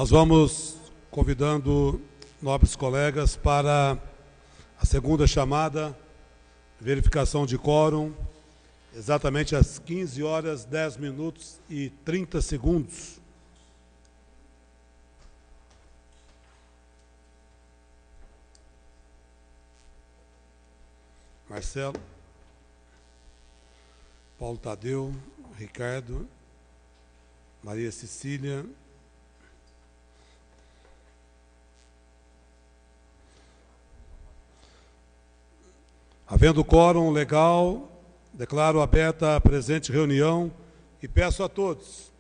Nós vamos convidando nobres colegas para a segunda chamada, verificação de quórum, exatamente às 15 horas, 10 minutos e 30 segundos. Marcelo, Paulo Tadeu, Ricardo, Maria Cecília, havendo quórum legal, declaro aberta a presente reunião e peço a todos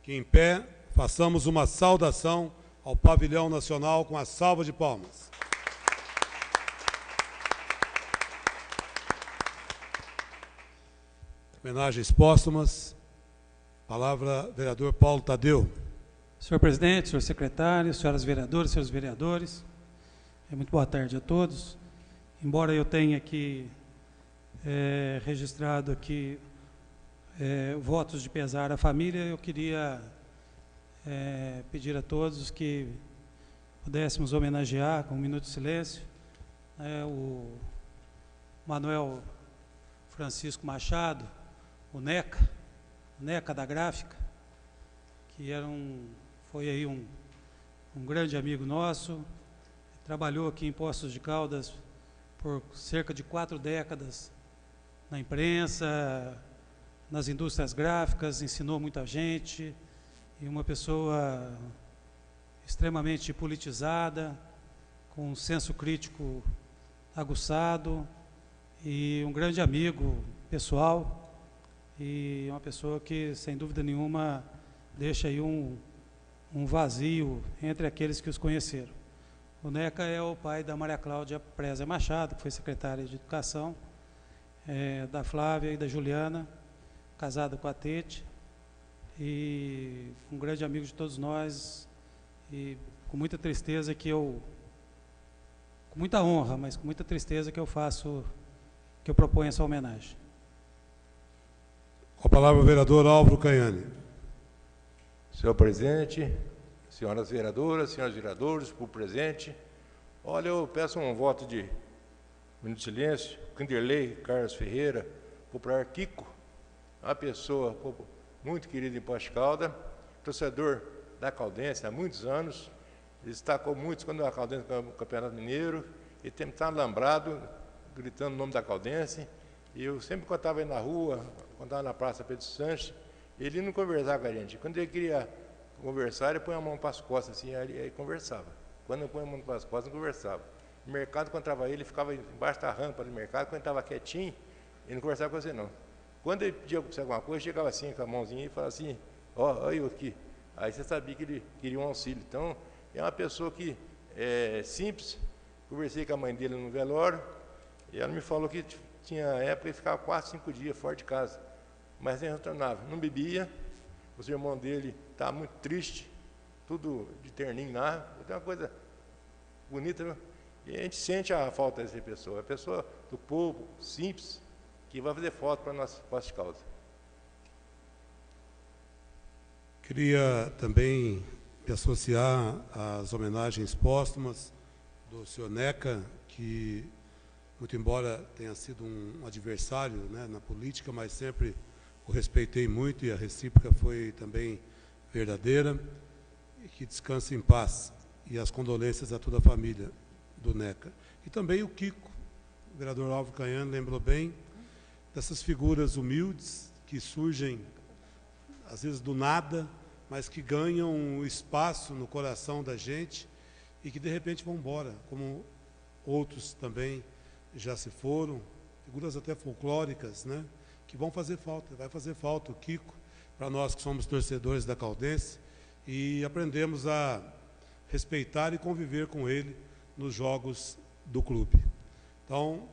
que, em pé, façamos uma saudação ao pavilhão nacional com a salva de palmas. Homenagens póstumas. Palavra, vereador Paulo Tadeu. Senhor presidente, senhor secretário, senhoras vereadoras, senhores vereadores, muito boa tarde a todos. Embora eu tenha aqui registrado aqui votos de pesar à família, eu queria pedir a todos que pudéssemos homenagear com um minuto de silêncio o Manuel Francisco Machado, o Neca da gráfica, que foi aí um grande amigo nosso, trabalhou aqui em Poços de Caldas por cerca de 4 décadas na imprensa, nas indústrias gráficas, ensinou muita gente, e uma pessoa extremamente politizada, com um senso crítico aguçado, e um grande amigo pessoal, e uma pessoa que, sem dúvida nenhuma, deixa aí um vazio entre aqueles que os conheceram. O Neca é o pai da Maria Cláudia Preza Machado, que foi secretária de Educação, da Flávia e da Juliana, casada com a Tete, e um grande amigo de todos nós, e com muita tristeza com muita honra, mas com muita tristeza que eu proponho essa homenagem. Com a palavra o vereador Álvaro Canhane. Senhor presidente, senhoras vereadoras, senhores vereadores, por presente, olha, eu peço um voto de minuto de silêncio. Kinderley Carlos Ferreira, popular Kiko, uma pessoa muito querida em Poços de Caldas, torcedor da Caldense há muitos anos, destacou muito quando a Caldense ganhou o Campeonato Mineiro, e sempre estava lembrado, gritando o nome da Caldense, e eu sempre, quando estava aí na rua, quando estava na Praça Pedro Sanches, ele não conversava com a gente. Quando ele queria conversar, ele põe a mão para as costas, assim, aí conversava. Quando eu põe a mão para as costas, não conversava. No mercado, quando estava ele ficava embaixo da rampa do mercado, quando ele estava quietinho, ele não conversava com você, não. Quando ele pedia para você alguma coisa, chegava assim, com a mãozinha, e falava assim, ó, eu aqui. Aí você sabia que ele queria um auxílio. Então, é uma pessoa que é simples. Conversei com a mãe dele no velório, e ela me falou que tinha época, ele ficava 4, 5 dias fora de casa, mas nem retornava. Não bebia, os irmãos dele estavam muito tristes, tudo de terninho lá, é uma coisa bonita, né? E a gente sente a falta dessa pessoa, a pessoa do povo, simples, que vai fazer foto para nós, Poços de Caldas. Queria também me associar às homenagens póstumas do senhor Neca, que, muito embora tenha sido um adversário, né, na política, mas sempre o respeitei muito e a recíproca foi também verdadeira, e que descanse em paz. E as condolências a toda a família do Neca. E também o Kiko, o vereador Álvaro Canhane lembrou bem dessas figuras humildes que surgem, às vezes do nada, mas que ganham um espaço no coração da gente e que de repente vão embora, como outros também já se foram, figuras até folclóricas, né, que vão fazer falta. Vai fazer falta o Kiko, para nós que somos torcedores da Caldense, e aprendemos a respeitar e conviver com ele nos jogos do clube. Então,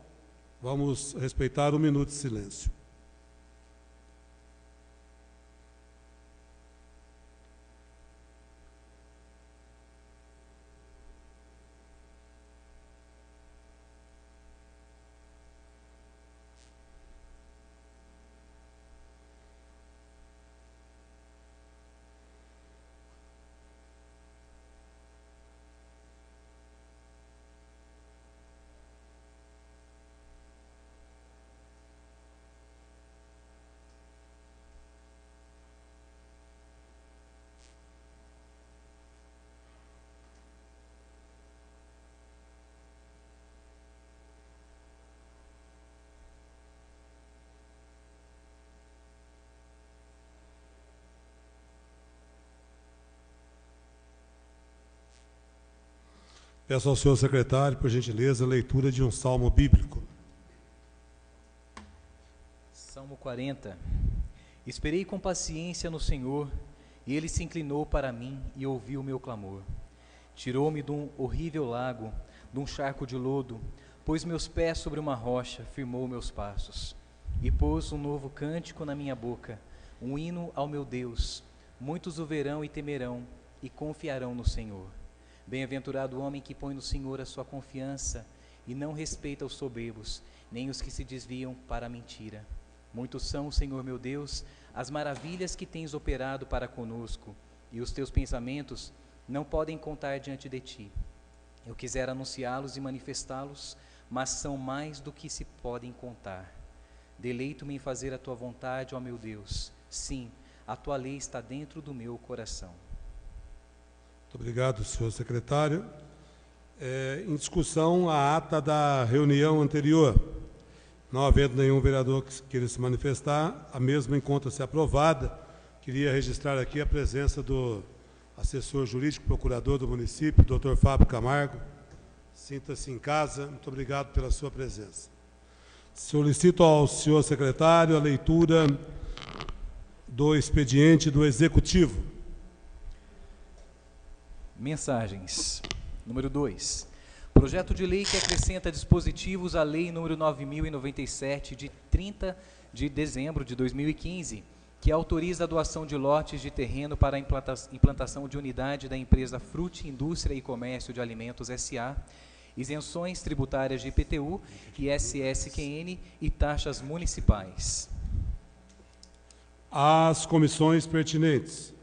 vamos respeitar um minuto de silêncio. Peço ao senhor secretário, por gentileza, a leitura de um salmo bíblico. Salmo 40. Esperei com paciência no Senhor, e Ele se inclinou para mim e ouviu o meu clamor. Tirou-me de um horrível lago, de um charco de lodo, pôs meus pés sobre uma rocha, firmou meus passos, e pôs um novo cântico na minha boca, um hino ao meu Deus. Muitos o verão e temerão, e confiarão no Senhor. Bem-aventurado o homem que põe no Senhor a sua confiança, e não respeita os soberbos, nem os que se desviam para a mentira. Muitos são, Senhor meu Deus, as maravilhas que tens operado para conosco, e os teus pensamentos não podem contar diante de ti. Eu quisera anunciá-los e manifestá-los, mas são mais do que se podem contar. Deleito-me em fazer a tua vontade, ó meu Deus. Sim, a tua lei está dentro do meu coração. Muito obrigado, senhor secretário. Em discussão, a ata da reunião anterior. Não havendo nenhum vereador que queira se manifestar, a mesma encontra-se aprovada. Queria registrar aqui a presença do assessor jurídico, procurador do município, Dr. Fábio Camargo. Sinta-se em casa. Muito obrigado pela sua presença. Solicito ao senhor secretário a leitura do expediente do Executivo. Mensagens. Número 2. Projeto de lei que acrescenta dispositivos à Lei nº 9.097, de 30 de dezembro de 2015, que autoriza a doação de lotes de terreno para a implantação de unidade da empresa Frute Indústria e Comércio de Alimentos S.A., isenções tributárias de IPTU, ISS-QN e taxas municipais. As comissões pertinentes.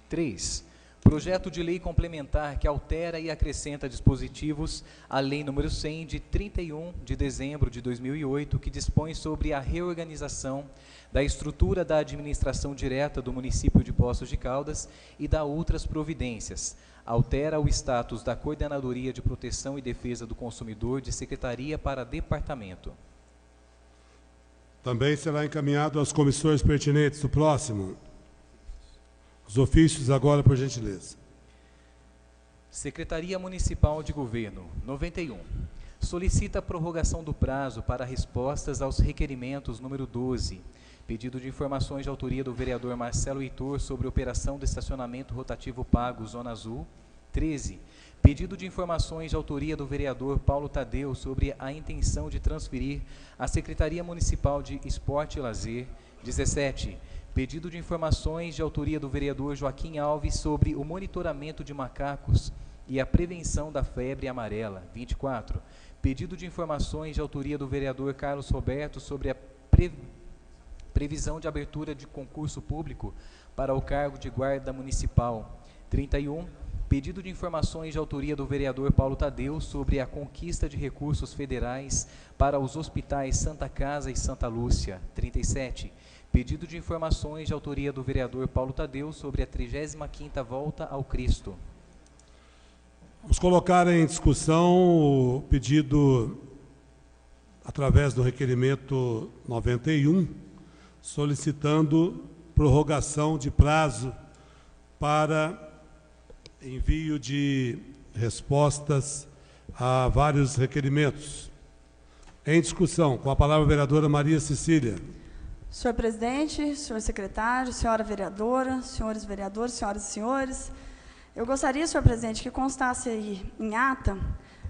3. Projeto de lei complementar que altera e acrescenta dispositivos à Lei nº 100, de 31 de dezembro de 2008, que dispõe sobre a reorganização da estrutura da administração direta do município de Poços de Caldas e da outras providências. Altera o status da Coordenadoria de Proteção e Defesa do Consumidor de secretaria para departamento. Também será encaminhado às comissões pertinentes. O próximo. Os ofícios agora, por gentileza. Secretaria Municipal de Governo, 91. Solicita a prorrogação do prazo para respostas aos requerimentos número 12. Pedido de informações de autoria do vereador Marcelo Heitor sobre operação de estacionamento rotativo pago, Zona Azul. 13. Pedido de informações de autoria do vereador Paulo Tadeu sobre a intenção de transferir à Secretaria Municipal de Esporte e Lazer. 17. Pedido de informações de autoria do vereador Joaquim Alves sobre o monitoramento de macacos e a prevenção da febre amarela. 24. Pedido de informações de autoria do vereador Carlos Roberto sobre a previsão de abertura de concurso público para o cargo de guarda municipal. 31. Pedido de informações de autoria do vereador Paulo Tadeu sobre a conquista de recursos federais para os hospitais Santa Casa e Santa Lúcia. 37. Pedido de informações de autoria do vereador Paulo Tadeu sobre a 35ª Volta ao Cristo. Vamos colocar em discussão o pedido, através do requerimento 91, solicitando prorrogação de prazo para envio de respostas a vários requerimentos. Em discussão, com a palavra a vereadora Maria Cecília. Senhor presidente, senhor secretário, senhora vereadora, senhores vereadores, senhoras e senhores, eu gostaria, senhor presidente, que constasse aí em ata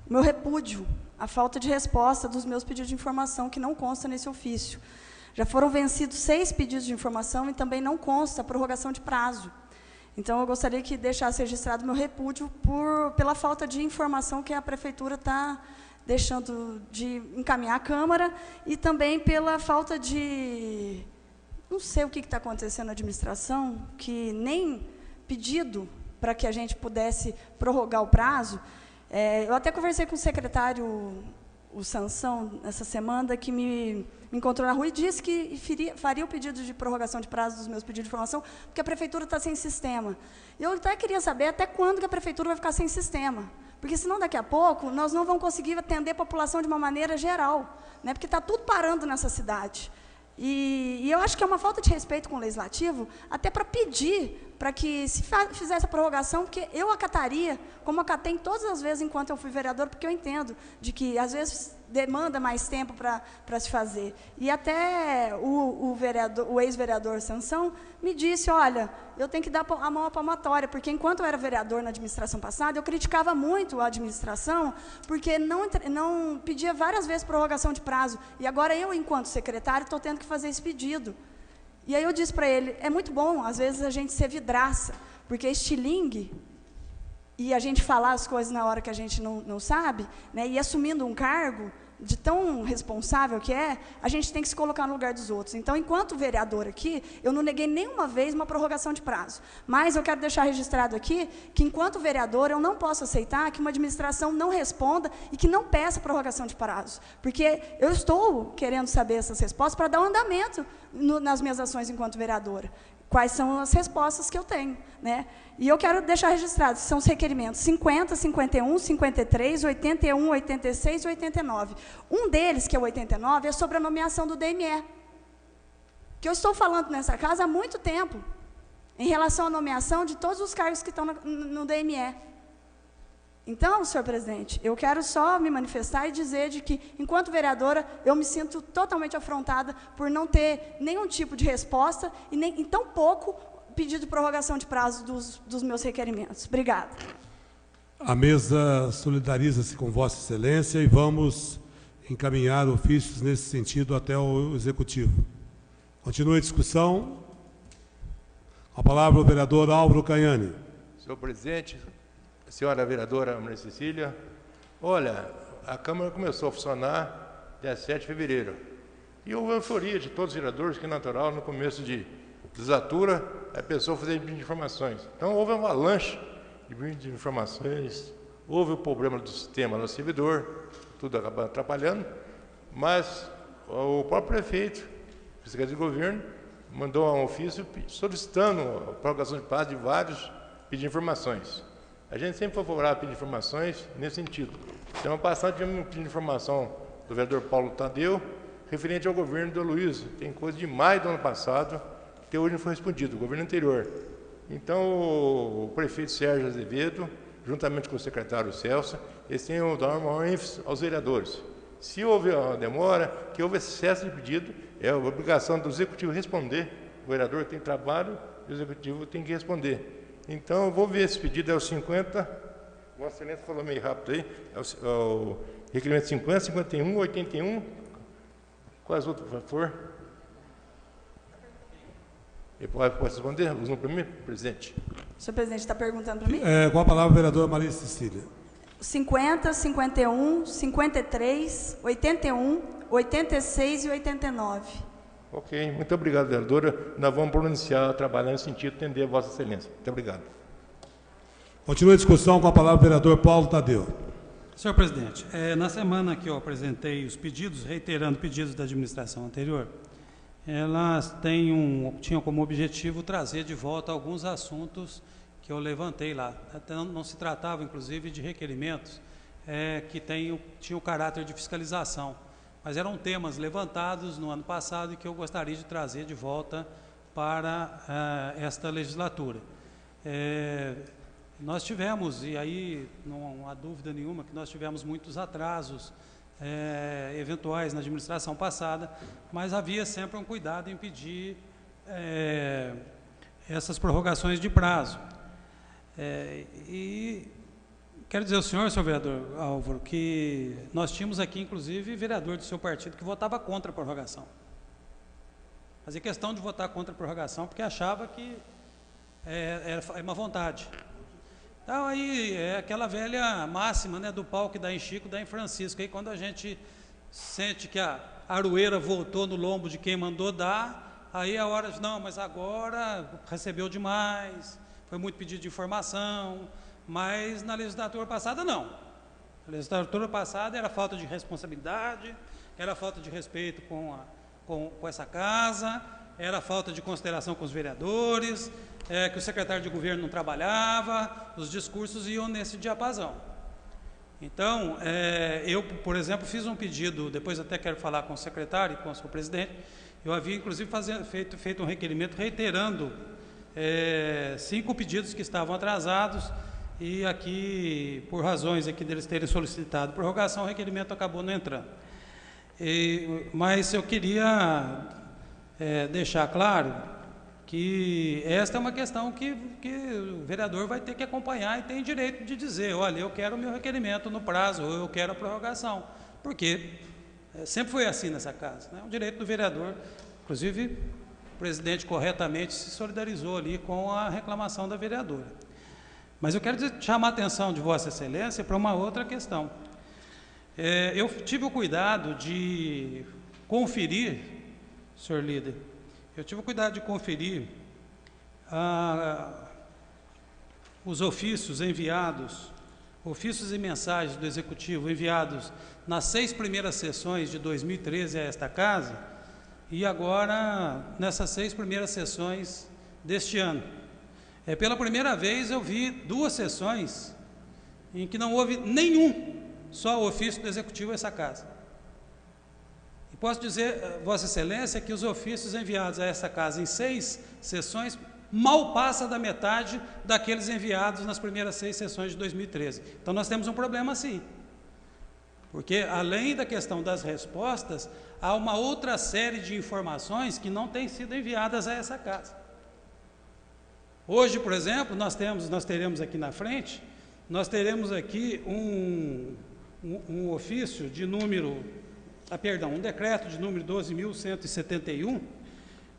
o meu repúdio à falta de resposta dos meus pedidos de informação, que não consta nesse ofício. Já foram vencidos 6 pedidos de informação e também não consta a prorrogação de prazo. Então, eu gostaria que deixasse registrado o meu repúdio pela falta de informação que a prefeitura está deixando de encaminhar à Câmara e também pela falta de... Não sei o que está acontecendo na administração, que nem pedido para que a gente pudesse prorrogar o prazo. Eu até conversei com o secretário, o Sansão, essa semana, que me encontrou na rua e disse que faria o pedido de prorrogação de prazo dos meus pedidos de informação, porque a prefeitura está sem sistema. Eu até queria saber até quando que a prefeitura vai ficar sem sistema. Porque, senão, daqui a pouco, nós não vamos conseguir atender a população de uma maneira geral, né? Porque está tudo parando nessa cidade. E eu acho que é uma falta de respeito com o Legislativo, até para pedir para que se fizesse a prorrogação, porque eu acataria, como acatei todas as vezes enquanto eu fui vereador, porque eu entendo de que, às vezes, demanda mais tempo para se fazer. E até o ex-vereador Sansão me disse, olha, eu tenho que dar a mão à palmatória, porque enquanto eu era vereador na administração passada, eu criticava muito a administração, porque não pedia várias vezes prorrogação de prazo. E agora eu, enquanto secretário, estou tendo que fazer esse pedido. E aí eu disse para ele, é muito bom, às vezes, a gente ser vidraça, porque estilingue, e a gente falar as coisas na hora que a gente não sabe, né, e assumindo um cargo de tão responsável que é, a gente tem que se colocar no lugar dos outros. Então, enquanto vereador aqui, eu não neguei nenhuma vez uma prorrogação de prazo. Mas eu quero deixar registrado aqui que, enquanto vereador, eu não posso aceitar que uma administração não responda e que não peça prorrogação de prazo. Porque eu estou querendo saber essas respostas para dar um andamento nas minhas ações enquanto vereadora. Quais são as respostas que eu tenho, né? E eu quero deixar registrado, são os requerimentos 50, 51, 53, 81, 86 e 89. Um deles, que é o 89, é sobre a nomeação do DME, que eu estou falando nessa casa há muito tempo, em relação à nomeação de todos os cargos que estão no DME. Então, senhor presidente, eu quero só me manifestar e dizer de que, enquanto vereadora, eu me sinto totalmente afrontada por não ter nenhum tipo de resposta e nem, em tão pouco, pedido de prorrogação de prazo dos meus requerimentos. Obrigada. A mesa solidariza-se com Vossa Excelência e vamos encaminhar ofícios nesse sentido até o Executivo. Continua a discussão. Com a palavra o vereador Álvaro Caiani. Senhor presidente, senhora vereadora Maria Cecília, olha, a Câmara começou a funcionar dia 7 de fevereiro. E houve uma euforia de todos os vereadores, que é natural, no começo de legislatura, a pessoa fazer pedido de informações. Então, houve uma avalanche de pedido de informações, houve o problema do sistema no servidor, tudo acabando atrapalhando, mas o próprio prefeito, o secretário de governo, mandou um ofício solicitando a prorrogação de prazo de vários pedidos de informações. A gente sempre foi favorável a pedir informações nesse sentido. Semana passada tivemos um pedido de informação do vereador Paulo Tadeu, referente ao governo do Luiz. Tem coisa de maio do ano passado, até hoje não foi respondido, o governo anterior. Então, o prefeito Sérgio Azevedo, juntamente com o secretário Celso, eles têm que dar maior ênfase aos vereadores. Se houve uma demora, que houve excesso de pedido, é a obrigação do executivo responder. O vereador tem trabalho e o executivo tem que responder. Então, eu vou ver esse pedido, é o 50, Vossa Excelência falou meio rápido aí, é o requerimento 50, 51, 81, quais outros, por favor? Pode responder? Usam para mim, presidente? O senhor presidente está perguntando para mim? Com a palavra a vereadora Maria Cecília. 50, 51, 53, 81, 86 e 89. Ok, muito obrigado, vereadora. Nós vamos pronunciar, trabalhar nesse sentido, atender a Vossa Excelência. Muito obrigado. Continua a discussão com a palavra o vereador Paulo Tadeu. Senhor presidente, na semana que eu apresentei os pedidos, reiterando pedidos da administração anterior, elas tinham como objetivo trazer de volta alguns assuntos que eu levantei lá. Até não se tratava, inclusive, de requerimentos que tinham o caráter de fiscalização, mas eram temas levantados no ano passado e que eu gostaria de trazer de volta para esta legislatura. Nós tivemos, e aí não há dúvida nenhuma, que nós tivemos muitos atrasos eventuais na administração passada, mas havia sempre um cuidado em pedir essas prorrogações de prazo. E quero dizer ao senhor vereador Álvaro, que nós tínhamos aqui, inclusive, vereador do seu partido que votava contra a prorrogação. Fazia questão de votar contra a prorrogação porque achava que era uma vontade. Então, aí, é aquela velha máxima, né, do pau que dá em Chico, dá em Francisco. Aí, quando a gente sente que a aroeira voltou no lombo de quem mandou dar, aí a hora de, não, mas agora recebeu demais, foi muito pedido de informação, mas na legislatura passada, não. Na legislatura passada era falta de responsabilidade, era falta de respeito com essa casa, era falta de consideração com os vereadores, que o secretário de governo não trabalhava, os discursos iam nesse diapasão. Então, eu, por exemplo, fiz um pedido, depois até quero falar com o secretário e com o senhor presidente, eu havia, inclusive, feito um requerimento reiterando 5 pedidos que estavam atrasados, e aqui, por razões aqui deles terem solicitado prorrogação, o requerimento acabou não entrando. Mas eu queria deixar claro que esta é uma questão que o vereador vai ter que acompanhar e tem direito de dizer, olha, eu quero o meu requerimento no prazo, ou eu quero a prorrogação, porque sempre foi assim nessa casa, né? O direito do vereador, inclusive, o presidente corretamente se solidarizou ali com a reclamação da vereadora. Mas eu quero chamar a atenção de Vossa Excelência para uma outra questão. Eu tive o cuidado de conferir, senhor líder, os ofícios enviados, ofícios e mensagens do Executivo enviados nas 6 primeiras sessões de 2013 a esta casa, e agora nessas 6 primeiras sessões deste ano. Pela primeira vez eu vi 2 sessões em que não houve nenhum só ofício do Executivo a essa casa. E posso dizer, Vossa Excelência, que os ofícios enviados a essa casa em 6 sessões mal passa da metade daqueles enviados nas primeiras 6 sessões de 2013. Então nós temos um problema sim. Porque além da questão das respostas, há uma outra série de informações que não têm sido enviadas a essa casa. Hoje, por exemplo, nós teremos aqui na frente, nós teremos aqui um ofício de número, um decreto de número 12.171,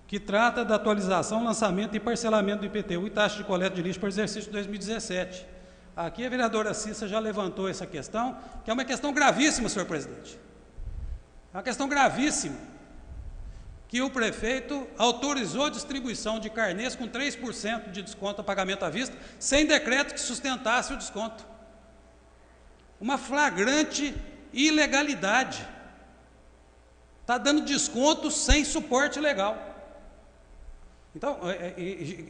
que trata da atualização, lançamento e parcelamento do IPTU e taxa de coleta de lixo para o exercício de 2017. Aqui a vereadora Cissa já levantou essa questão, que é uma questão gravíssima, senhor presidente. É uma questão gravíssima, que o prefeito autorizou a distribuição de carnês com 3% de desconto a pagamento à vista, sem decreto que sustentasse o desconto. Uma flagrante ilegalidade. Está dando desconto sem suporte legal. Então,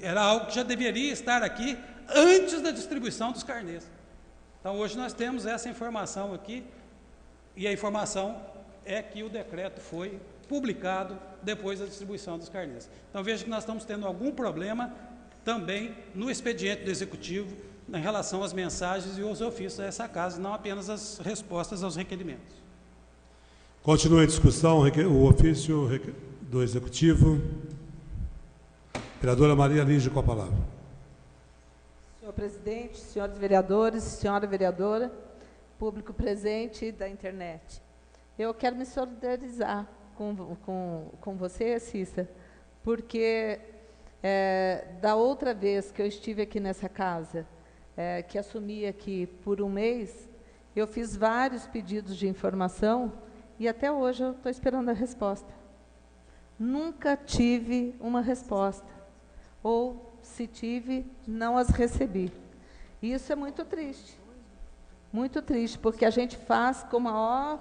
era algo que já deveria estar aqui antes da distribuição dos carnês. Então, hoje nós temos essa informação aqui, e a informação é que o decreto foi publicado depois da distribuição dos carnês. Então, veja que nós estamos tendo algum problema também no expediente do Executivo em relação às mensagens e aos ofícios a essa casa, não apenas as respostas aos requerimentos. Continua a discussão, o ofício do Executivo. Vereadora Maria Lígia, com a palavra. Senhor presidente, senhores vereadores, senhora vereadora, público presente da internet. Eu quero me solidarizar com você, Cissa, porque da outra vez que eu estive aqui nessa casa, que assumi aqui por um mês, eu fiz vários pedidos de informação e até hoje eu estou esperando a resposta. Nunca tive uma resposta, ou se tive, não as recebi. E isso é muito triste, porque a gente faz com o maior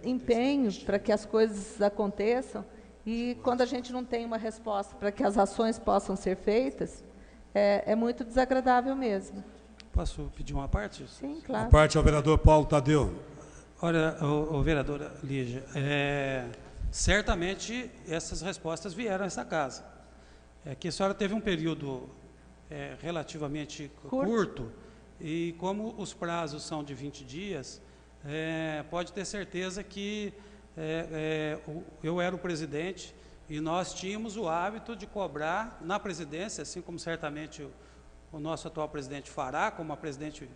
empenho para que as coisas aconteçam, e quando a gente não tem uma resposta para que as ações possam ser feitas, é muito desagradável mesmo. Posso pedir uma parte? Sim, claro. A parte ao vereador Paulo Tadeu. Olha, vereadora Lígia, certamente essas respostas vieram a essa casa. Que a senhora teve um período relativamente curto, e como os prazos são de 20 dias, pode ter certeza que eu era o presidente e nós tínhamos o hábito de cobrar na presidência, assim como certamente o nosso atual presidente fará, como a presidente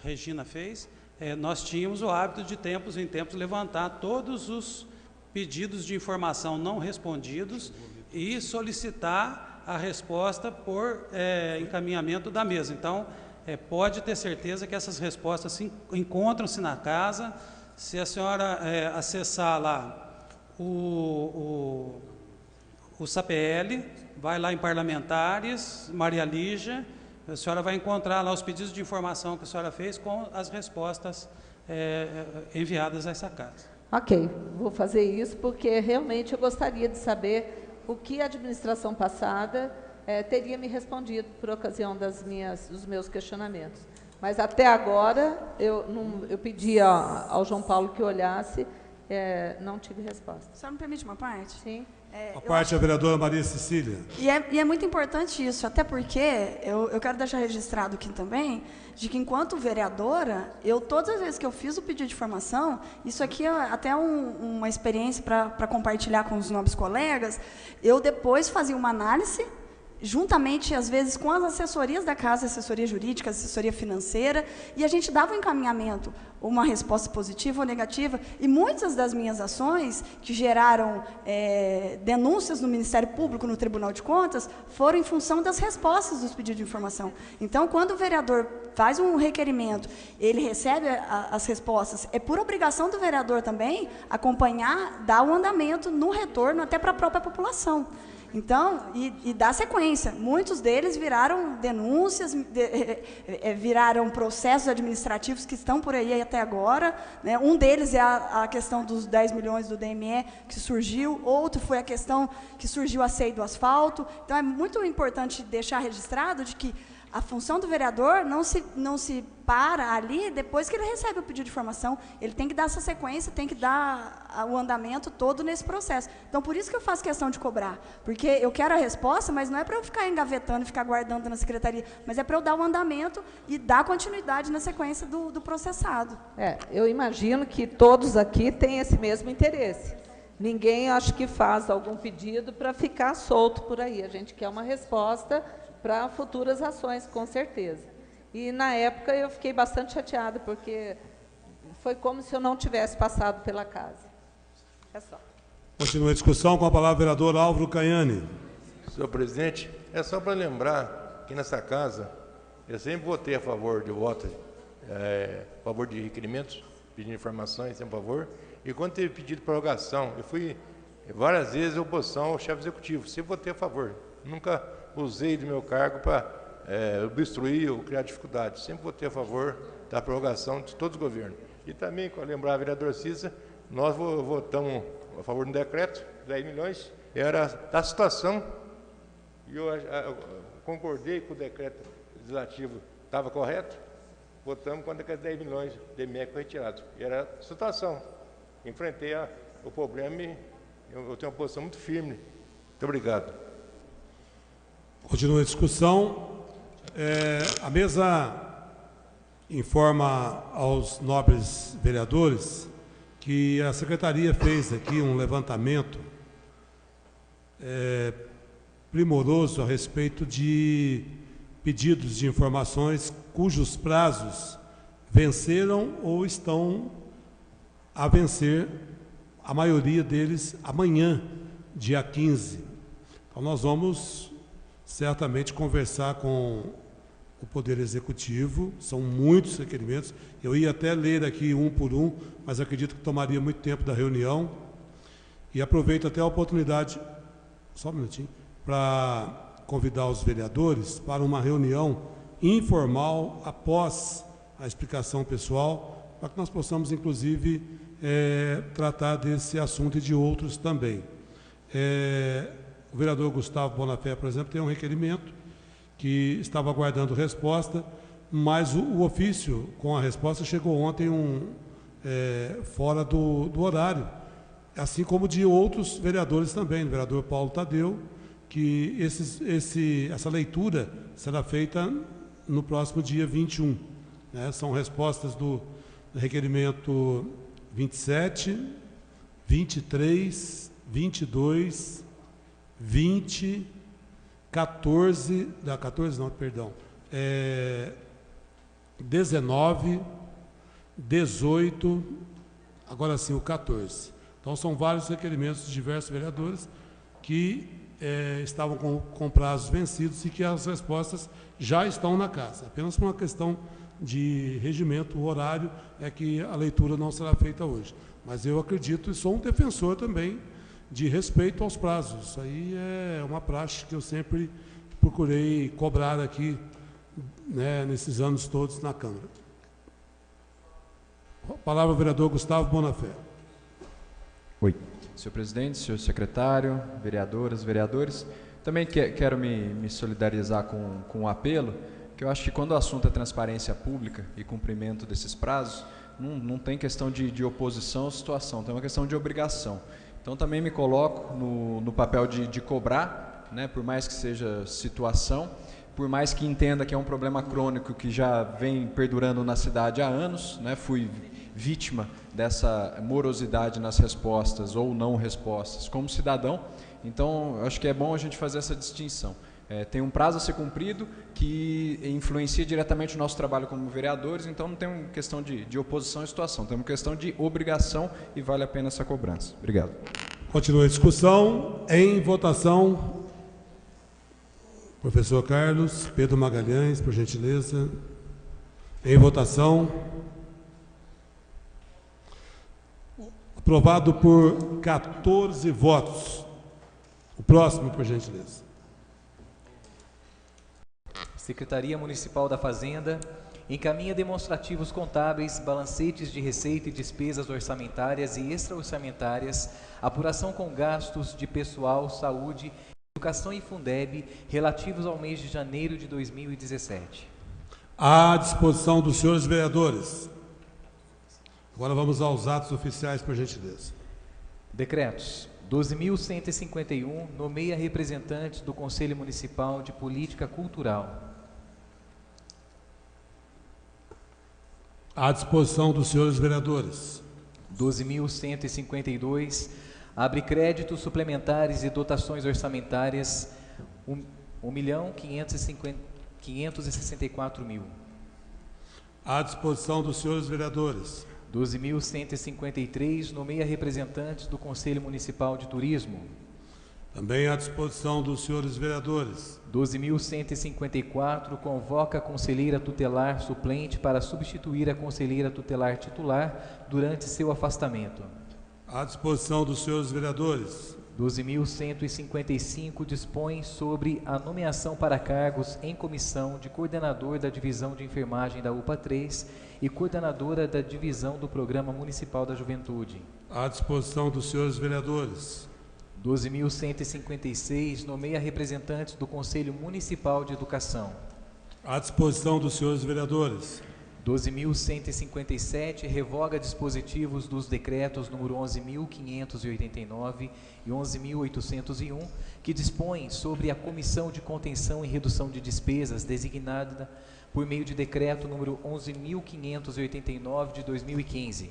Regina fez, nós tínhamos o hábito de tempos em tempos levantar todos os pedidos de informação não respondidos e solicitar a resposta por encaminhamento da mesa. Então, pode ter certeza que essas respostas encontram-se na casa. Se a senhora acessar lá o SAPL, vai lá em parlamentares, Maria Lígia, a senhora vai encontrar lá os pedidos de informação que a senhora fez com as respostas enviadas a essa casa. Ok, vou fazer isso porque realmente eu gostaria de saber o que a administração passada teria me respondido por ocasião dos meus questionamentos. Mas até agora, eu pedi ao João Paulo que olhasse, não tive resposta. Só me permite uma parte? Sim. A parte da vereadora Maria Cecília. E é muito importante isso, até porque eu quero deixar registrado aqui também, de que enquanto vereadora, todas as vezes que eu fiz o pedido de informação, isso aqui é até uma experiência para compartilhar com os nobres colegas, eu depois fazia uma análise, juntamente, às vezes, com as assessorias da casa, assessoria jurídica, assessoria financeira, e a gente dava um encaminhamento, uma resposta positiva ou negativa, e muitas das minhas ações, que geraram denúncias no Ministério Público, no Tribunal de Contas, foram em função das respostas dos pedidos de informação. Então, quando o vereador faz um requerimento, ele recebe as respostas, é por obrigação do vereador também acompanhar, dar o andamento no retorno até para a própria população. Então, e dá sequência. Muitos deles viraram denúncias, viraram processos administrativos que estão por aí até agora, né? Um deles é a questão dos 10 milhões do DME que surgiu, outro foi a questão que surgiu a CEI do asfalto. Então, é muito importante deixar registrado de que a função do vereador não se para ali depois que ele recebe o pedido de informação. Ele tem que dar essa sequência, tem que dar o andamento todo nesse processo. Então, por isso que eu faço questão de cobrar. Porque eu quero a resposta, mas não é para eu ficar engavetando e ficar guardando na secretaria, mas é para eu dar o andamento e dar continuidade na sequência do processado. Eu imagino que todos aqui têm esse mesmo interesse. Ninguém, acho que faz algum pedido para ficar solto por aí. A gente quer uma resposta para futuras ações, com certeza. E, na época, eu fiquei bastante chateada, porque foi como se eu não tivesse passado pela casa. É só. Continua a discussão com a palavra o vereador Álvaro Caiani. Senhor presidente, é só para lembrar que nessa casa eu sempre votei a favor de voto, a favor de requerimentos, pedindo informações, sempre a favor. E quando teve pedido de prorrogação, eu fui várias vezes oposição ao chefe executivo, sempre votei a favor. Nunca usei do meu cargo para obstruir ou criar dificuldades. Sempre votei a favor da prorrogação de todos os governos. E também, para lembrar a vereadora Cissa, nós votamos a favor do decreto, 10 milhões, era da situação, e eu concordei que o decreto legislativo estava correto, votamos quando aqueles 10 milhões de MEC foi retirado. E era a situação. Enfrentei o problema e eu tenho uma posição muito firme. Muito obrigado. Continua a discussão. A mesa informa aos nobres vereadores que a secretaria fez aqui um levantamento primoroso a respeito de pedidos de informações cujos prazos venceram ou estão a vencer, a maioria deles amanhã, dia 15. Então, nós vamos certamente conversar com o Poder Executivo, são muitos requerimentos, eu ia até ler aqui um por um, mas acredito que tomaria muito tempo da reunião, e aproveito até a oportunidade, só um minutinho, para convidar os vereadores para uma reunião informal após a explicação pessoal, para que nós possamos, inclusive, tratar desse assunto e de outros também. O vereador Gustavo Bonafé, por exemplo, tem um requerimento que estava aguardando resposta, mas o ofício com a resposta chegou ontem fora do horário, assim como de outros vereadores também, o vereador Paulo Tadeu, que essa leitura será feita no próximo dia 21. Né? São respostas do requerimento 27, 23, 22, 20, 14, 19, 18, agora sim o 14. Então, são vários requerimentos de diversos vereadores que estavam com prazos vencidos e que as respostas já estão na casa. Apenas por uma questão de regimento, o horário é que a leitura não será feita hoje. Mas eu acredito e sou um defensor também de respeito aos prazos. Isso aí é uma praxe que eu sempre procurei cobrar aqui, né, nesses anos todos na Câmara. A palavra ao vereador Gustavo Bonafé. Oi. Senhor presidente, senhor secretário, vereadoras, vereadores, também quero me solidarizar com o apelo, que eu acho que quando o assunto é transparência pública e cumprimento desses prazos, não tem questão de oposição ou situação, tem uma questão de obrigação. Então também me coloco no papel de cobrar, né, por mais que seja situação, por mais que entenda que é um problema crônico que já vem perdurando na cidade há anos, né, fui vítima dessa morosidade nas respostas ou não respostas como cidadão, então acho que é bom a gente fazer essa distinção. Tem um prazo a ser cumprido que influencia diretamente o nosso trabalho como vereadores, então não tem uma questão de oposição à situação, tem uma questão de obrigação e vale a pena essa cobrança. Obrigado. Continua a discussão. Em votação, professor Carlos, Pedro Magalhães, por gentileza. Em votação. Aprovado por 14 votos. O próximo, por gentileza. Secretaria Municipal da Fazenda encaminha demonstrativos contábeis, balancetes de receita e despesas orçamentárias e extra-orçamentárias, apuração com gastos de pessoal, saúde, educação e Fundeb relativos ao mês de janeiro de 2017. À disposição dos senhores vereadores. Agora vamos aos atos oficiais, por gentileza. Decretos. 12.151 nomeia representantes do Conselho Municipal de Política Cultural. À disposição dos senhores vereadores. 12.152 abre créditos suplementares e dotações orçamentárias 1.564.000. À disposição dos senhores vereadores. 12.153 nomeia representantes do Conselho Municipal de Turismo. Também à disposição dos senhores vereadores. 12.154 convoca a conselheira tutelar suplente para substituir a conselheira tutelar titular durante seu afastamento. À disposição dos senhores vereadores. 12.155 dispõe sobre a nomeação para cargos em comissão de coordenador da Divisão de Enfermagem da UPA 3 e coordenadora da Divisão do Programa Municipal da Juventude. À disposição dos senhores vereadores. 12.156 nomeia representantes do Conselho Municipal de Educação. À disposição dos senhores vereadores. 12.157 revoga dispositivos dos decretos número 11.589 e 11.801, que dispõem sobre a Comissão de Contenção e Redução de Despesas, designada por meio de decreto número 11.589 de 2015.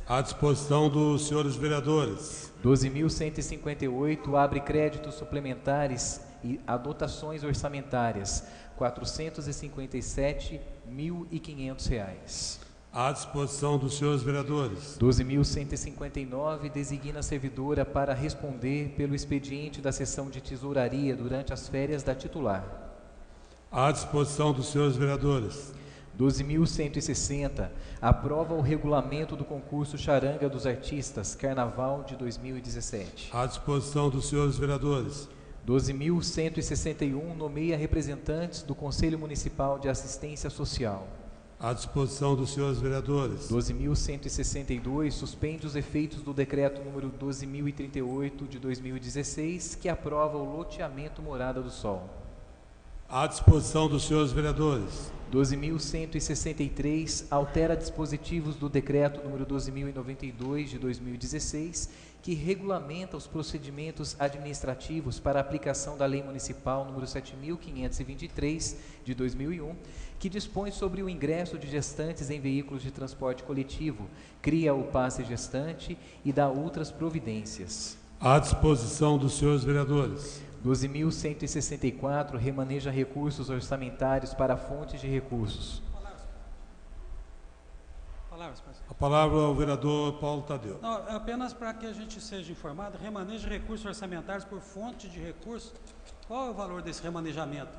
À disposição dos senhores vereadores. 12.158 abre créditos suplementares e dotações orçamentárias, R$ 457.500. À disposição dos senhores vereadores. 12.159 designa servidora para responder pelo expediente da sessão de tesouraria durante as férias da titular. À disposição dos senhores vereadores. 12.160 aprova o regulamento do concurso Charanga dos Artistas, Carnaval de 2017. À disposição dos senhores vereadores. 12.161 nomeia representantes do Conselho Municipal de Assistência Social. À disposição dos senhores vereadores. 12.162 suspende os efeitos do decreto número 12.038 de 2016, que aprova o loteamento Morada do Sol. À disposição dos senhores vereadores. 12.163 altera dispositivos do decreto número 12.092 de 2016, que regulamenta os procedimentos administrativos para a aplicação da Lei Municipal número 7.523 de 2001, que dispõe sobre o ingresso de gestantes em veículos de transporte coletivo, cria o passe gestante e dá outras providências. À disposição dos senhores vereadores. 12.164 remaneja recursos orçamentários para fontes de recursos. A palavra ao vereador Paulo Tadeu. Não, apenas para que a gente seja informado, remaneja recursos orçamentários por fonte de recursos. Qual é o valor desse remanejamento?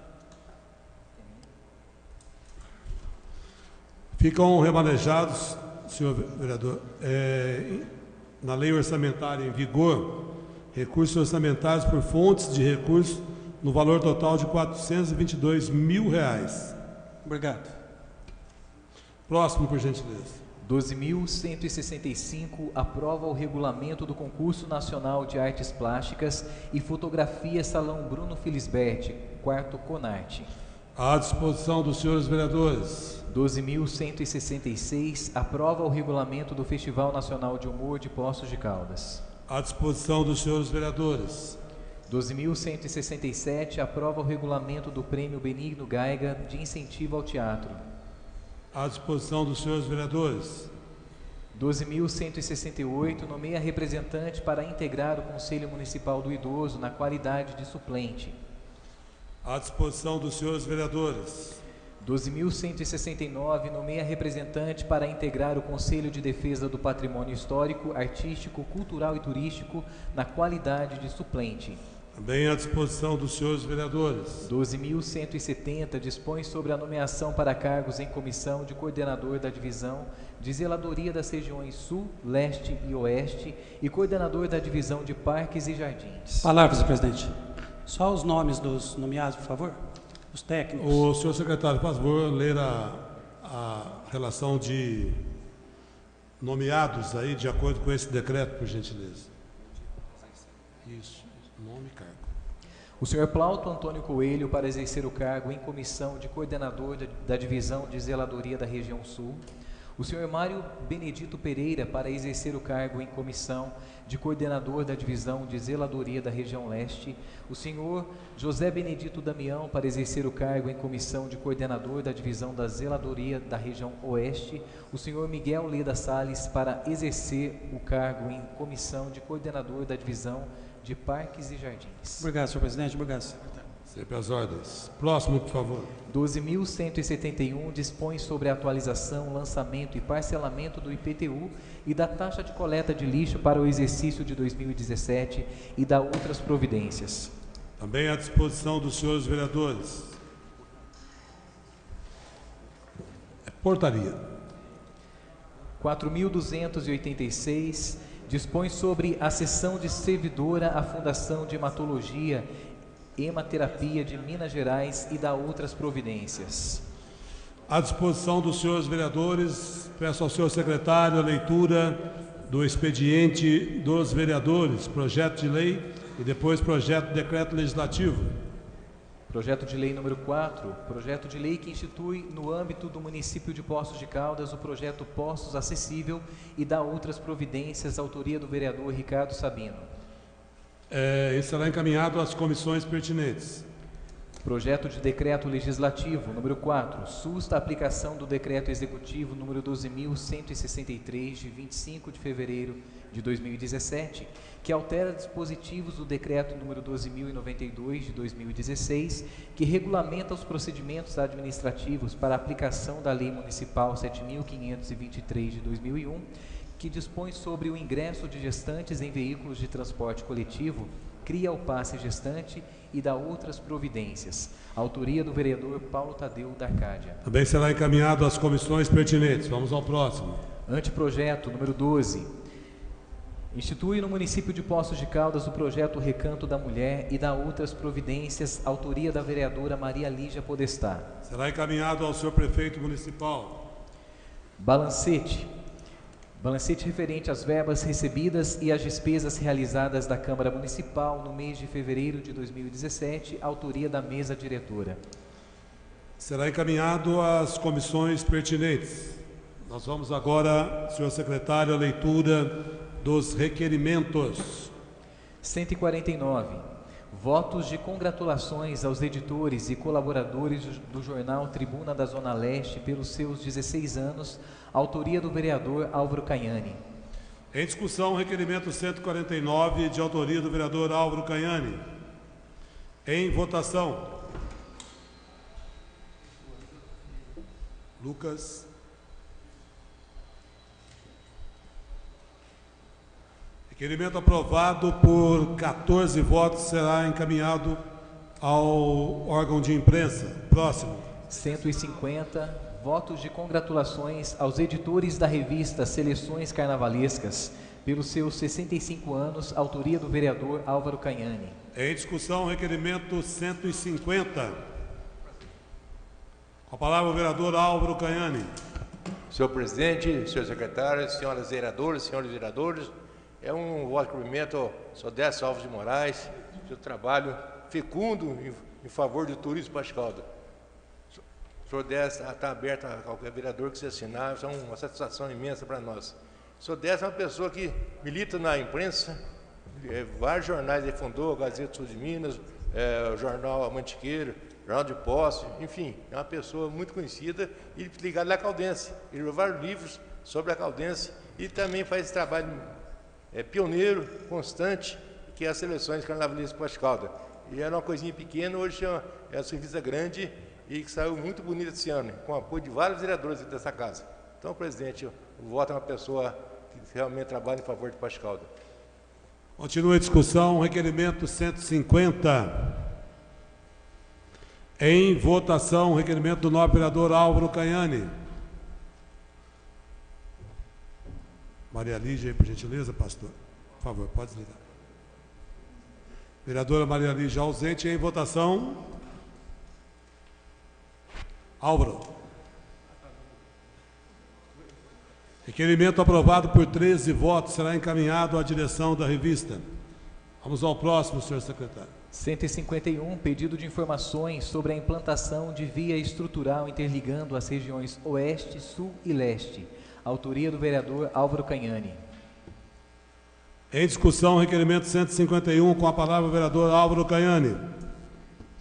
Ficam remanejados, senhor vereador, na lei orçamentária em vigor, recursos orçamentários por fontes de recursos no valor total de R$ 422 mil. Obrigado. Próximo, por gentileza. 12.165 aprova o regulamento do Concurso Nacional de Artes Plásticas e Fotografia Salão Bruno Filisberti, 4º Conarte. À disposição dos senhores vereadores. 12.166 aprova o regulamento do Festival Nacional de Humor de Poços de Caldas. À disposição dos senhores vereadores. 12.167, aprova o regulamento do Prêmio Benigno Gaiga de incentivo ao teatro. À disposição dos senhores vereadores. 12.168, nomeia representante para integrar o Conselho Municipal do Idoso na qualidade de suplente. À disposição dos senhores vereadores. 12.169, nomeia representante para integrar o Conselho de Defesa do Patrimônio Histórico, Artístico, Cultural e Turístico na qualidade de suplente. Também à disposição dos senhores vereadores. 12.170, dispõe sobre a nomeação para cargos em comissão de coordenador da divisão de zeladoria das regiões Sul, Leste e Oeste e coordenador da divisão de Parques e Jardins. Palavras, presidente. Só os nomes dos nomeados, por favor. Os técnicos. O senhor secretário, por favor, ler a relação de nomeados aí, de acordo com esse decreto, por gentileza. Isso, nome e cargo. O senhor Plauto Antônio Coelho para exercer o cargo em comissão de coordenador da divisão de zeladoria da região Sul. O senhor Mário Benedito Pereira para exercer o cargo em comissão de coordenador da divisão de zeladoria da região Leste. O senhor José Benedito Damião para exercer o cargo em comissão de coordenador da divisão da zeladoria da região Oeste. O senhor Miguel Leda Salles para exercer o cargo em comissão de coordenador da divisão de Parques e Jardins. Obrigado, senhor presidente. Obrigado, secretário. Sempre as ordens. Próximo, por favor. 12.171 dispõe sobre a atualização, lançamento e parcelamento do IPTU e da taxa de coleta de lixo para o exercício de 2017 e da outras providências. Também à disposição dos senhores vereadores. Portaria. 4.286 dispõe sobre a cessão de servidora à Fundação de Hematologia Hematerapia de Minas Gerais e da outras providências. À disposição dos senhores vereadores, peço ao senhor secretário a leitura do expediente dos vereadores, projeto de lei e depois projeto de decreto legislativo. Projeto de lei número 4, projeto de lei que institui no âmbito do município de Poços de Caldas o projeto Poços Acessível e dá outras providências, autoria do vereador Ricardo Sabino. Esse será encaminhado às comissões pertinentes. Projeto de decreto legislativo número 4, susta a aplicação do decreto executivo número 12.163 de 25 de fevereiro de 2017, que altera dispositivos do decreto número 12.092 de 2016, que regulamenta os procedimentos administrativos para a aplicação da Lei Municipal 7.523 de 2001, que dispõe sobre o ingresso de gestantes em veículos de transporte coletivo, cria o passe gestante e dá outras providências. Autoria do vereador Paulo Tadeu da Arcádia. Também será encaminhado às comissões pertinentes. Vamos ao próximo. Anteprojeto número 12. Institui no município de Poços de Caldas o projeto Recanto da Mulher e dá outras providências. Autoria da vereadora Maria Lígia Podestá. Será encaminhado ao senhor prefeito municipal. Balancete referente às verbas recebidas e às despesas realizadas da Câmara Municipal no mês de fevereiro de 2017, autoria da mesa diretora. Será encaminhado às comissões pertinentes. Nós vamos agora, senhor secretário, à leitura dos requerimentos. 149. Votos de congratulações aos editores e colaboradores do jornal Tribuna da Zona Leste pelos seus 16 anos, autoria do vereador Álvaro Caiani. Em discussão, requerimento 149, de autoria do vereador Álvaro Caiani. Em votação. Lucas. Requerimento aprovado por 14 votos, será encaminhado ao órgão de imprensa. Próximo. 150. Votos de congratulações aos editores da revista Seleções Carnavalescas pelos seus 65 anos, autoria do vereador Álvaro Caiani. Em discussão, requerimento 150. Com a palavra o vereador Álvaro Caiani. Senhor presidente, senhor secretário, senhoras vereadoras, senhores vereadores, é um voto de cumprimento ao senhor Décio Alves de Moraes, seu trabalho fecundo em favor do turismo Poços de Caldas. O senhor Décio está aberto a qualquer vereador que se assinar, isso é uma satisfação imensa para nós. O senhor Décio é uma pessoa que milita na imprensa, vários jornais ele fundou, a Gazeta Sul de Minas, o Jornal Mantiqueiro, Jornal de Posse, enfim, é uma pessoa muito conhecida e ligada à Caldense. Ele leu vários livros sobre a Caldense e também faz esse trabalho pioneiro, constante, que é as seleções carnavalistas de Poços de Caldas. E era uma coisinha pequena, hoje é uma revista grande e que saiu muito bonita esse ano, com o apoio de vários vereadores dessa casa. Então, presidente, o voto é uma pessoa que realmente trabalha em favor de Poços de Caldas. Continua a discussão, requerimento 150. Em votação, requerimento do nobre vereador Álvaro Canhani. Maria Lígia, por gentileza, pastor. Por favor, pode desligar. Vereadora Maria Lígia ausente. Em votação. Álvaro. Requerimento aprovado por 13 votos. Será encaminhado à direção da revista. Vamos ao próximo, senhor secretário. 151, pedido de informações sobre a implantação de via estrutural interligando as regiões Oeste, Sul e Leste. Autoria do vereador Álvaro Canhani. Em discussão, requerimento 151, com a palavra o vereador Álvaro Canhani.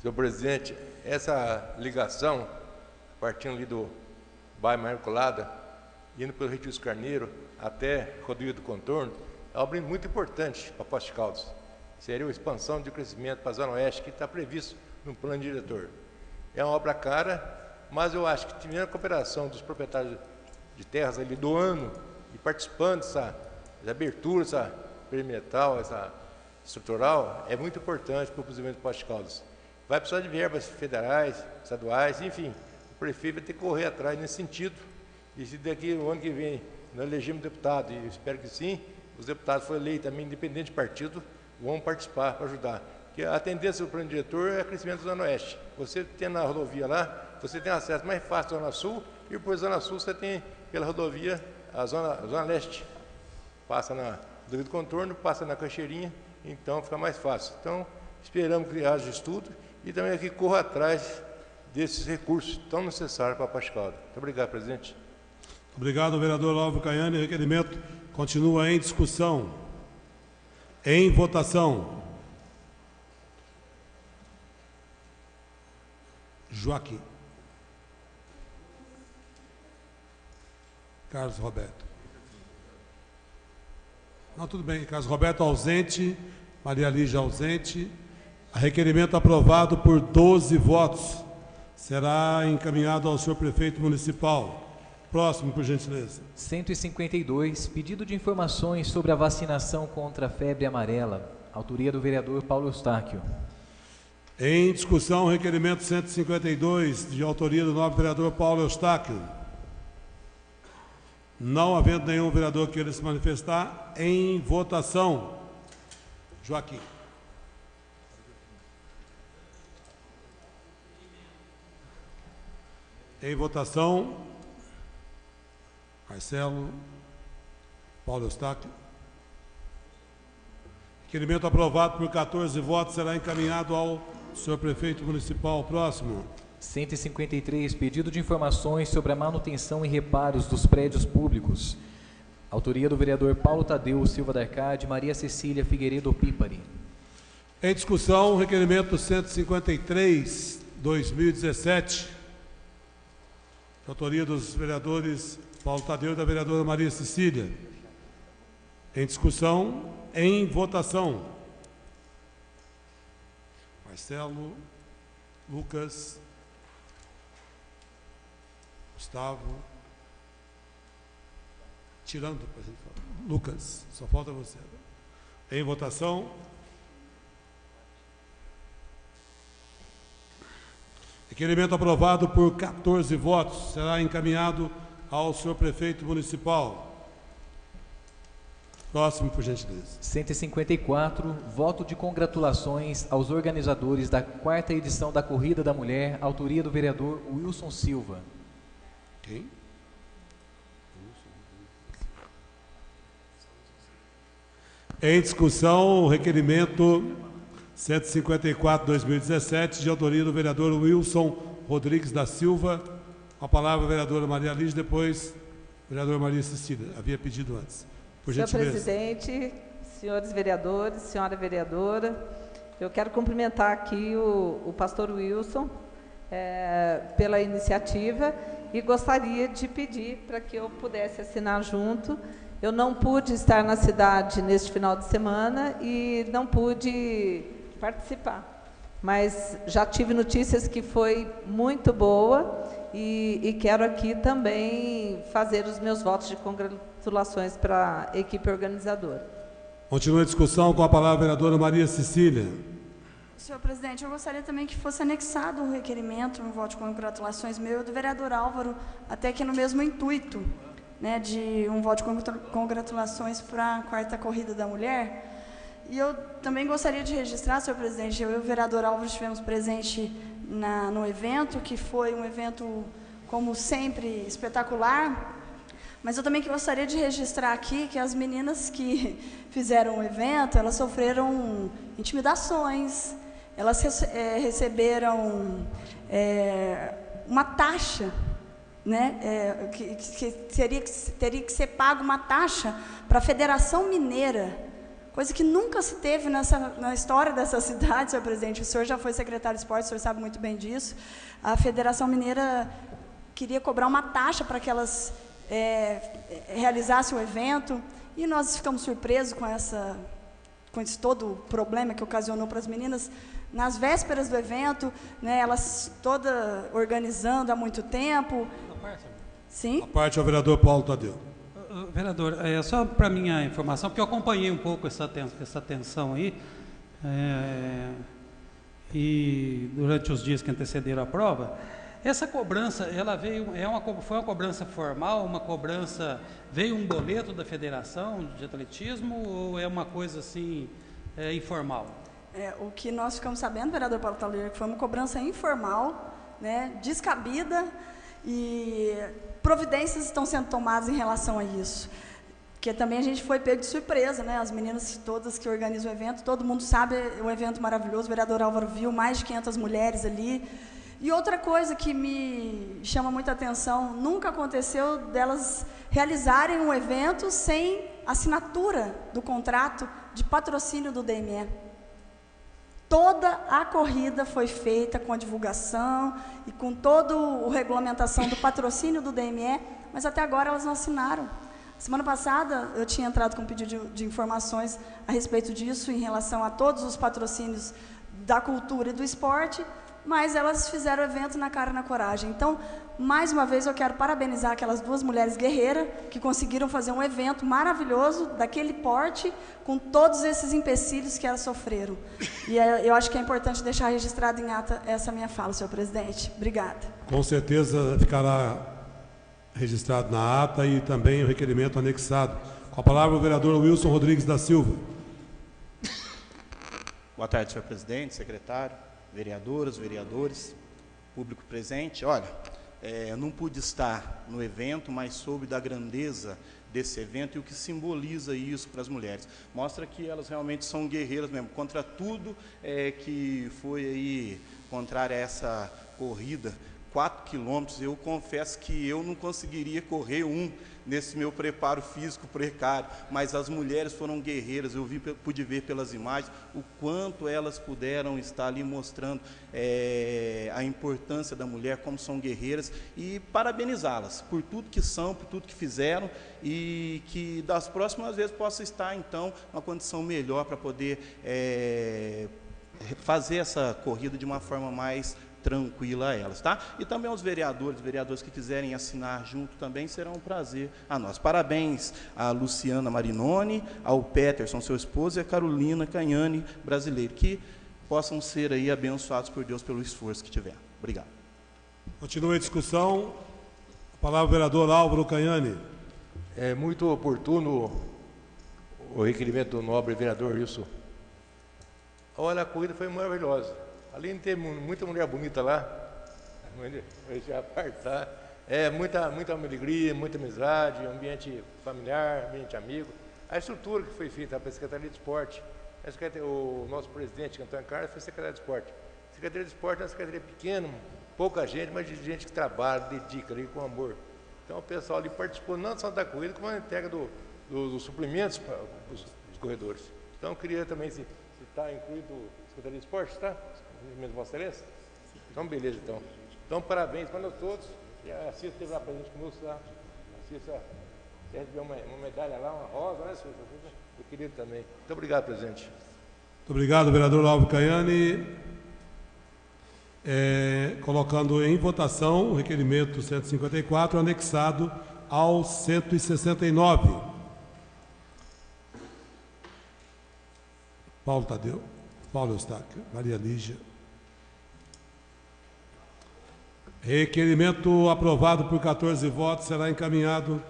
Senhor presidente, essa ligação, partindo ali do bairro Imaculada, indo pelo Retiro dos Carneiros até Rodovia do Contorno, é uma obra muito importante para Poços de Caldas. Seria uma expansão de crescimento para a Zona Oeste, que está previsto no plano diretor. É uma obra cara, mas eu acho que, tivendo a cooperação dos proprietários de terras ali doando e participando dessa abertura, essa perimetral, essa estrutural, é muito importante para o desenvolvimento de Poços de Caldas. Vai precisar de verbas federais, estaduais, enfim, o prefeito vai ter que correr atrás nesse sentido. E se daqui o ano que vem nós elegemos deputado, e eu espero que sim, os deputados foram eleitos também, independente de partido, vão participar para ajudar. Porque a tendência do plano diretor é o crescimento da Zona Oeste. Você tem na rodovia lá, você tem acesso mais fácil à Zona Sul, e depois da Zona Sul você tem pela rodovia a Zona Leste. Passa na rodovia do Contorno, passa na Caixeirinha, então fica mais fácil. Então, esperamos que haja estudo e também aqui corra atrás desses recursos tão necessários para Poços de Caldas. Muito obrigado, presidente. Obrigado, vereador Álvaro Canhani. O requerimento continua em discussão. Em votação. Joaquim. Carlos Roberto. Não, tudo bem. Carlos Roberto ausente. Maria Lígia ausente. Requerimento aprovado por 12 votos. Será encaminhado ao senhor prefeito municipal. Próximo, por gentileza. 152, pedido de informações sobre a vacinação contra a febre amarela. Autoria do vereador Paulo Eustáquio. Em discussão, requerimento 152, de autoria do nobre vereador Paulo Eustáquio. Não havendo nenhum vereador que queira se manifestar, em votação. Joaquim. Em votação. Marcelo. Paulo Eustáquio. Requerimento aprovado por 14 votos, será encaminhado ao senhor prefeito municipal. Próximo. 153, pedido de informações sobre a manutenção e reparos dos prédios públicos. Autoria do vereador Paulo Tadeu Silva da Arcade, Maria Cecília Figueiredo Pípari. Em discussão, requerimento 153, 2017, de autoria dos vereadores Paulo Tadeu e da vereadora Maria Cecília. Em discussão, em votação. Marcelo, Lucas, Gustavo, tirando, por exemplo, Lucas, só falta você. Em votação. Requerimento aprovado por 14 votos, será encaminhado ao senhor prefeito municipal. Próximo, por gentileza. 154, voto de congratulações aos organizadores da 4ª edição da Corrida da Mulher, autoria do vereador Wilson Silva. Quem? Em discussão, o requerimento 154/2017, de autoria do vereador Wilson Rodrigues da Silva. Com a palavra a vereadora Maria Lígia, depois a vereadora Maria Cecília. Havia pedido antes. Por gentileza. Senhor presidente, senhores vereadores, senhora vereadora, eu quero cumprimentar aqui o pastor Wilson pela iniciativa e gostaria de pedir para que eu pudesse assinar junto. Eu não pude estar na cidade neste final de semana e não pude participar, mas já tive notícias que foi muito boa e quero aqui também fazer os meus votos de congratulações para a equipe organizadora. Continua a discussão, com a palavra a vereadora Maria Cecília. Senhor presidente, eu gostaria também que fosse anexado um requerimento, um voto de congratulações meu e do vereador Álvaro, até que no mesmo intuito, né, de um voto de congratulações para a 4ª Corrida da Mulher. E eu também gostaria de registrar, senhor presidente, eu e o vereador Álvaro estivemos presentes no evento, que foi um evento, como sempre, espetacular, mas eu também gostaria de registrar aqui que as meninas que fizeram o evento, elas sofreram intimidações, elas receberam uma taxa, né, teria que ser pago uma taxa para a Federação Mineira, coisa que nunca se teve na história dessa cidade, senhor presidente. O senhor já foi secretário de esporte, o senhor sabe muito bem disso. A Federação Mineira queria cobrar uma taxa para que elas realizassem o evento, e nós ficamos surpresos com esse todo o problema que ocasionou para as meninas. Nas vésperas do evento, né, elas todas organizando há muito tempo. Sim? A parte é o vereador Paulo Tadeu. Vereador, só para minha informação, porque eu acompanhei um pouco essa tensão aí, e durante os dias que antecederam a prova, essa cobrança, ela veio, foi uma cobrança formal, veio um boleto da Federação de Atletismo, ou é uma coisa assim, informal? O que nós ficamos sabendo, vereador Paulo Tadeu, que foi uma cobrança informal, né, descabida, e providências estão sendo tomadas em relação a isso. Porque também a gente foi pego de surpresa, né? As meninas todas que organizam o evento, todo mundo sabe, o evento maravilhoso, o vereador Álvaro viu, mais de 500 mulheres ali. E outra coisa que me chama muita atenção, nunca aconteceu delas realizarem um evento sem assinatura do contrato de patrocínio do DME. Toda a corrida foi feita com a divulgação e com toda a regulamentação do patrocínio do DME, mas até agora elas não assinaram. Semana passada eu tinha entrado com um pedido de informações a respeito disso, em relação a todos os patrocínios da cultura e do esporte, mas elas fizeram o evento na cara e na coragem. Então, mais uma vez, eu quero parabenizar aquelas duas mulheres guerreiras que conseguiram fazer um evento maravilhoso, daquele porte, com todos esses empecilhos que elas sofreram. E eu acho que é importante deixar registrado em ata essa minha fala, senhor presidente. Obrigada. Com certeza ficará registrado na ata e também o requerimento anexado. Com a palavra o vereador Wilson Rodrigues da Silva. Boa tarde, senhor presidente, secretário, vereadoras, vereadores, público presente. Olha, eu não pude estar no evento, mas soube da grandeza desse evento e o que simboliza isso para as mulheres. Mostra que elas realmente são guerreiras mesmo, contra tudo que foi aí contrário a essa corrida. 4 quilômetros, eu confesso que eu não conseguiria correr nesse meu preparo físico precário, mas as mulheres foram guerreiras. Eu pude ver pelas imagens o quanto elas puderam estar ali mostrando a importância da mulher, como são guerreiras, e parabenizá-las por tudo que são, por tudo que fizeram, e que das próximas vezes possa estar então numa condição melhor para poder fazer essa corrida de uma forma mais tranquila a elas, tá? E também aos vereadores que quiserem assinar junto também, será um prazer a nós. Parabéns a Luciana Marinoni, ao Peterson, seu esposo, e a Carolina Canhani, brasileiro, que possam ser aí abençoados por Deus pelo esforço que tiver. Obrigado. Continua a discussão. A palavra ao vereador Álvaro Canhani. É muito oportuno o requerimento do nobre vereador Wilson. Olha, a corrida foi maravilhosa. Além de ter muita mulher bonita lá, muita alegria, muita amizade, ambiente familiar, ambiente amigo. A estrutura que foi feita pela Secretaria de Esporte, o nosso presidente, Antônio Carlos, foi secretário de Esporte. A Secretaria de Esporte é uma secretaria pequena, pouca gente, mas de gente que trabalha, dedica ali com amor. Então o pessoal ali participou não só da corrida, como a entrega dos suprimentos corredores. Então, eu queria também, se está incluído a Secretaria de Esporte, está? Mesmo Vossa Excelência? Então, beleza, então. Então, parabéns para nós todos. E a Cissa esteve lá presente conosco, lá. A Cissa recebeu uma medalha lá, uma rosa, né, senhor? Eu queria também. Muito obrigado, presidente. Muito obrigado, vereador Alvo Caiani. Colocando em votação o requerimento 154, anexado ao 169. Paulo Tadeu, Paulo Eustáquio, Maria Lígia. Requerimento aprovado por 14 votos, será encaminhado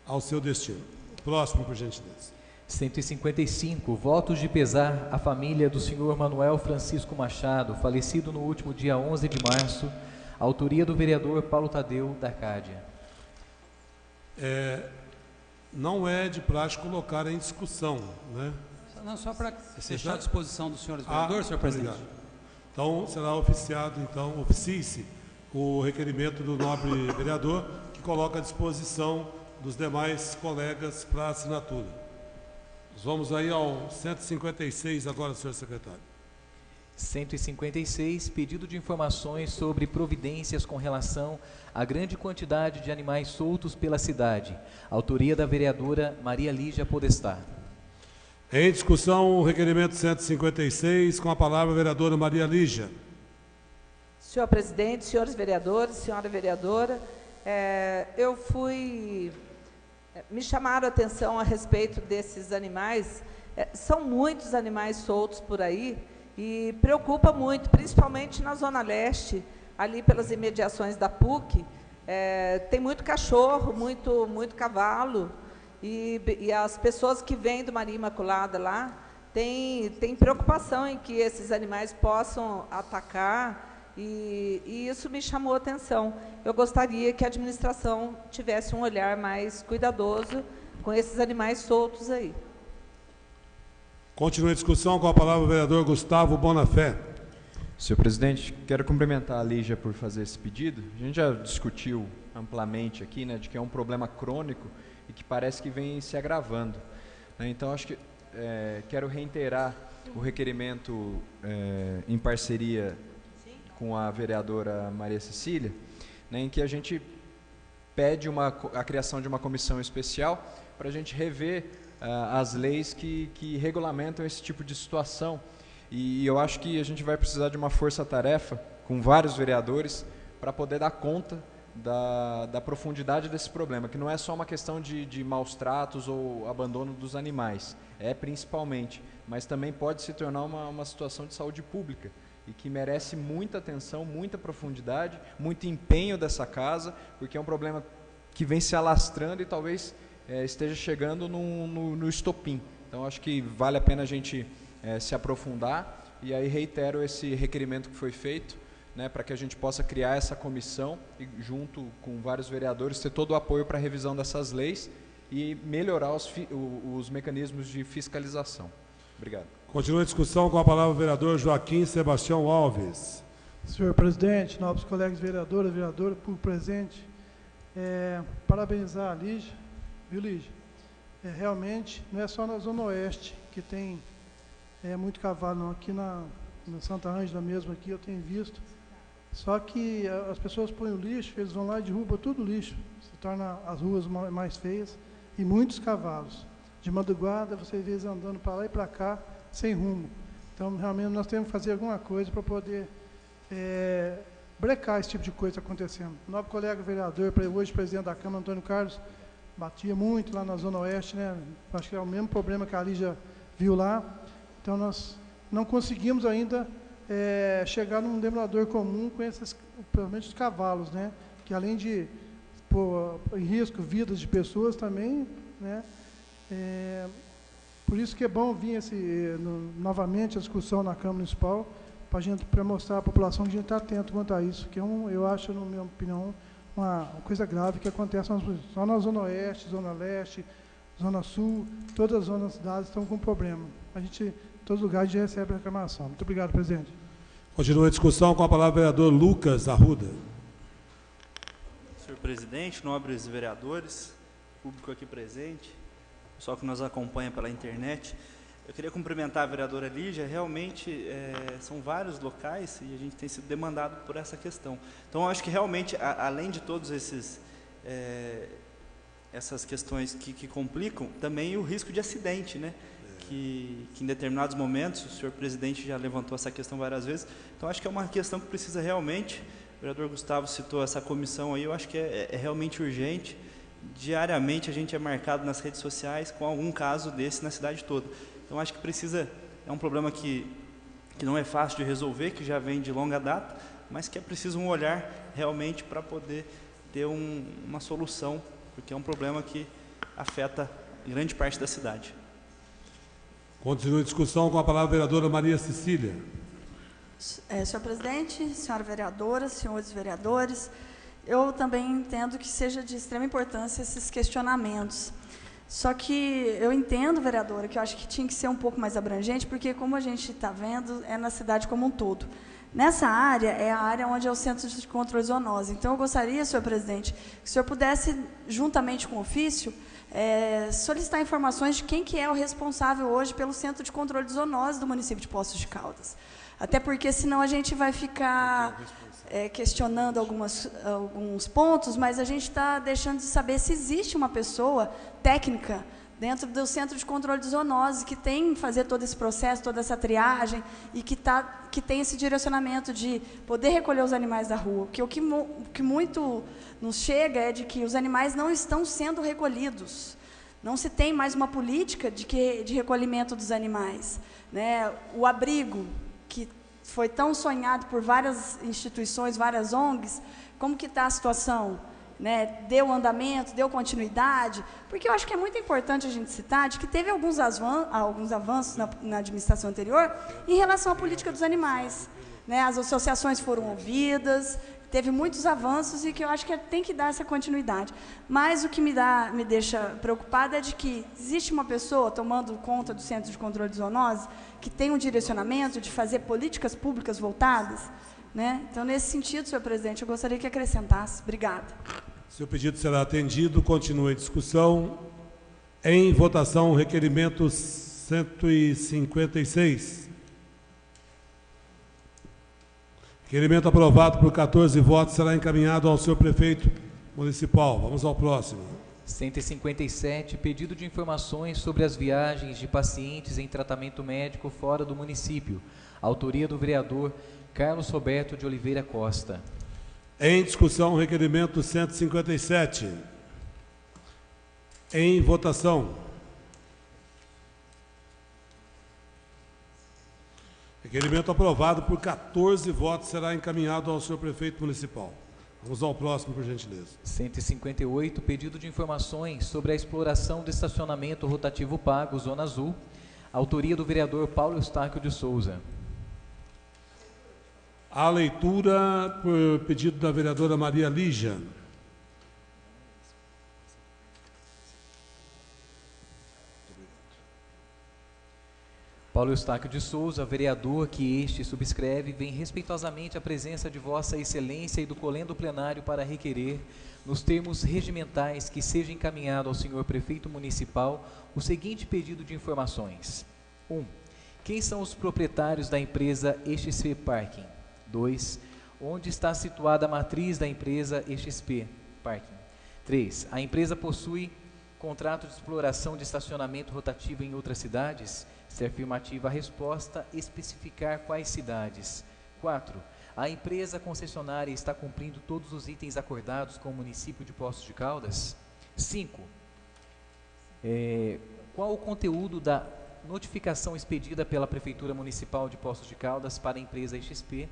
ao seu destino. Próximo, por gentileza. 155, votos de pesar à família do senhor Manuel Francisco Machado, falecido no último dia 11 de março, autoria do vereador Paulo Tadeu, da Arcádia. Não é de praxe colocar em discussão, né? Não, só para deixar à disposição dos senhores vereadores, senhor presidente. Obrigado. Então, será oficiado, então, oficie-se o requerimento do nobre vereador, que coloca à disposição dos demais colegas para assinatura. Nós vamos aí ao 156 agora, senhor secretário. 156, pedido de informações sobre providências com relação à grande quantidade de animais soltos pela cidade. Autoria da vereadora Maria Lígia Podestá. Em discussão, o requerimento 156, com a palavra a vereadora Maria Lígia. Senhor presidente, senhores vereadores, senhora vereadora, me chamaram a atenção a respeito desses animais. São muitos animais soltos por aí e preocupa muito, principalmente na Zona Leste, ali pelas imediações da PUC. Tem muito cachorro, muito cavalo, e as pessoas que vêm do Maria Imaculada lá têm preocupação em que esses animais possam atacar, e isso me chamou a atenção. Eu gostaria que a administração tivesse um olhar mais cuidadoso com esses animais soltos aí. Continua a discussão, com a palavra o vereador Gustavo Bonafé. Senhor presidente, quero cumprimentar a Lígia por fazer esse pedido. A gente já discutiu amplamente aqui, né, de que é um problema crônico e que parece que vem se agravando, né? Então, acho que quero reiterar o requerimento em parceria com a vereadora Maria Cecília, né, em que a gente pede a criação de uma comissão especial para a gente rever as leis que regulamentam esse tipo de situação. E eu acho que a gente vai precisar de uma força-tarefa com vários vereadores para poder dar conta da profundidade desse problema, que não é só uma questão de maus tratos ou abandono dos animais, principalmente, mas também pode se tornar uma situação de saúde pública e que merece muita atenção, muita profundidade, muito empenho dessa casa, porque é um problema que vem se alastrando e talvez esteja chegando no estopim. Então, acho que vale a pena a gente se aprofundar, e aí reitero esse requerimento que foi feito, né, para que a gente possa criar essa comissão e, junto com vários vereadores, ter todo o apoio para a revisão dessas leis e melhorar os mecanismos de fiscalização. Obrigado. Continua a discussão, com a palavra o vereador Joaquim Sebastião Alves. Senhor presidente, nobres colegas vereadoras, vereador, por presente, parabenizar a Lígia, viu, Lígia? Realmente, não é só na Zona Oeste que tem muito cavalo, não. Aqui na Santa Ângela mesmo, aqui eu tenho visto. Só que as pessoas põem o lixo, eles vão lá e derrubam tudo o lixo, se torna as ruas mais feias, e muitos cavalos. De madrugada, você vê eles andando para lá e para cá, sem rumo. Então, realmente, nós temos que fazer alguma coisa para poder brecar esse tipo de coisa acontecendo. O nosso colega vereador, hoje presidente da Câmara, Antônio Carlos, batia muito lá na Zona Oeste, né? Acho que é o mesmo problema que a Lígia viu lá. Então, nós não conseguimos ainda chegar num denominador comum com esses, principalmente os cavalos, né? Que além de pôr em risco vidas de pessoas também, né? Por isso que é bom vir novamente a discussão na Câmara Municipal, para mostrar à população que a gente está atento quanto a isso, que eu acho, na minha opinião, uma coisa grave que acontece só na Zona Oeste, Zona Leste, Zona Sul, todas as zonas das cidades estão com problema. Em todos os lugares a gente recebe reclamação. Muito obrigado, presidente. Continua a discussão, com a palavra o vereador Lucas Arruda. Senhor presidente, nobres vereadores, público aqui presente, pessoal que nos acompanha pela internet. Eu queria cumprimentar a vereadora Lígia. Realmente, são vários locais e a gente tem sido demandado por essa questão. Então, eu acho que realmente, além de todos essas questões que complicam, também o risco de acidente, né? Que em determinados momentos, o senhor presidente já levantou essa questão várias vezes. Então, acho que é uma questão que precisa realmente, o vereador Gustavo citou essa comissão aí, eu acho que é realmente urgente. Diariamente a gente é marcado nas redes sociais com algum caso desse na cidade toda. Então, acho que precisa, é um problema que não é fácil de resolver, que já vem de longa data, mas que é preciso um olhar realmente para poder ter uma solução, porque é um problema que afeta grande parte da cidade. Continua a discussão com a palavra a vereadora Maria Cecília. Senhor presidente, senhora vereadora, senhores vereadores, eu também entendo que seja de extrema importância esses questionamentos. Só que eu entendo, vereadora, que eu acho que tinha que ser um pouco mais abrangente, porque, como a gente está vendo, é na cidade como um todo. Nessa área, é a área onde é o Centro de Controle de Zoonose. Então, eu gostaria, senhor presidente, que o senhor pudesse, juntamente com o ofício, solicitar informações de quem que é o responsável hoje pelo Centro de Controle de Zoonose do município de Poços de Caldas. Até porque, senão, a gente vai ficar questionando alguns pontos, mas a gente está deixando de saber se existe uma pessoa técnica dentro do Centro de Controle de Zoonose que tem que fazer todo esse processo, toda essa triagem e que tem esse direcionamento de poder recolher os animais da rua. Porque o que muito nos chega é de que os animais não estão sendo recolhidos. Não se tem mais uma política de recolhimento dos animais, né? O abrigo, que foi tão sonhado por várias instituições, várias ONGs, como que está a situação? Né? Deu andamento, deu continuidade? Porque eu acho que é muito importante a gente citar de que teve alguns avanços na administração anterior em relação à política dos animais. Né? As associações foram ouvidas, teve muitos avanços e que eu acho que tem que dar essa continuidade. Mas o que me deixa preocupada é de que existe uma pessoa tomando conta do Centro de Controle de Zoonose que tem um direcionamento de fazer políticas públicas voltadas, né? Então, nesse sentido, senhor presidente, eu gostaria que acrescentasse. Obrigada. Seu pedido será atendido. Continue a discussão. Em votação, o requerimento 156. Requerimento aprovado por 14 votos será encaminhado ao senhor prefeito municipal. Vamos ao próximo. 157, pedido de informações sobre as viagens de pacientes em tratamento médico fora do município. Autoria do vereador Carlos Roberto de Oliveira Costa. Em discussão, o requerimento 157. Em votação. Requerimento aprovado por 14 votos será encaminhado ao senhor prefeito municipal. Vamos ao próximo, por gentileza. 158, pedido de informações sobre a exploração do estacionamento rotativo pago, Zona Azul. Autoria do vereador Paulo Eustáquio de Souza. A leitura por pedido da vereadora Maria Lígia. Paulo Eustáquio de Souza, vereador que este subscreve, vem respeitosamente a presença de Vossa Excelência e do colendo plenário para requerer, nos termos regimentais, que seja encaminhado ao senhor prefeito municipal o seguinte pedido de informações. 1. Quem são os proprietários da empresa XP Parking? 2. Onde está situada a matriz da empresa XP Parking? 3. A empresa possui contrato de exploração de estacionamento rotativo em outras cidades? Se afirmativa a resposta, especificar quais cidades. 4. A empresa concessionária está cumprindo todos os itens acordados com o município de Poços de Caldas? 5. Qual o conteúdo da notificação expedida pela Prefeitura Municipal de Poços de Caldas para a empresa XP,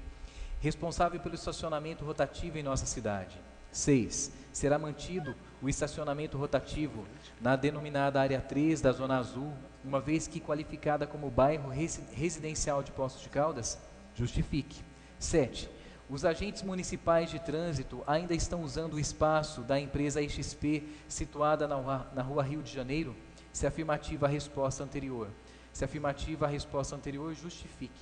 responsável pelo estacionamento rotativo em nossa cidade? 6. Será mantido o estacionamento rotativo na denominada Área 3 da Zona Azul, uma vez que qualificada como bairro residencial de Poços de Caldas? Justifique. 7. Os agentes municipais de trânsito ainda estão usando o espaço da empresa XP situada na Rua Rio de Janeiro? Se afirmativa a resposta anterior. Se afirmativa a resposta anterior, justifique.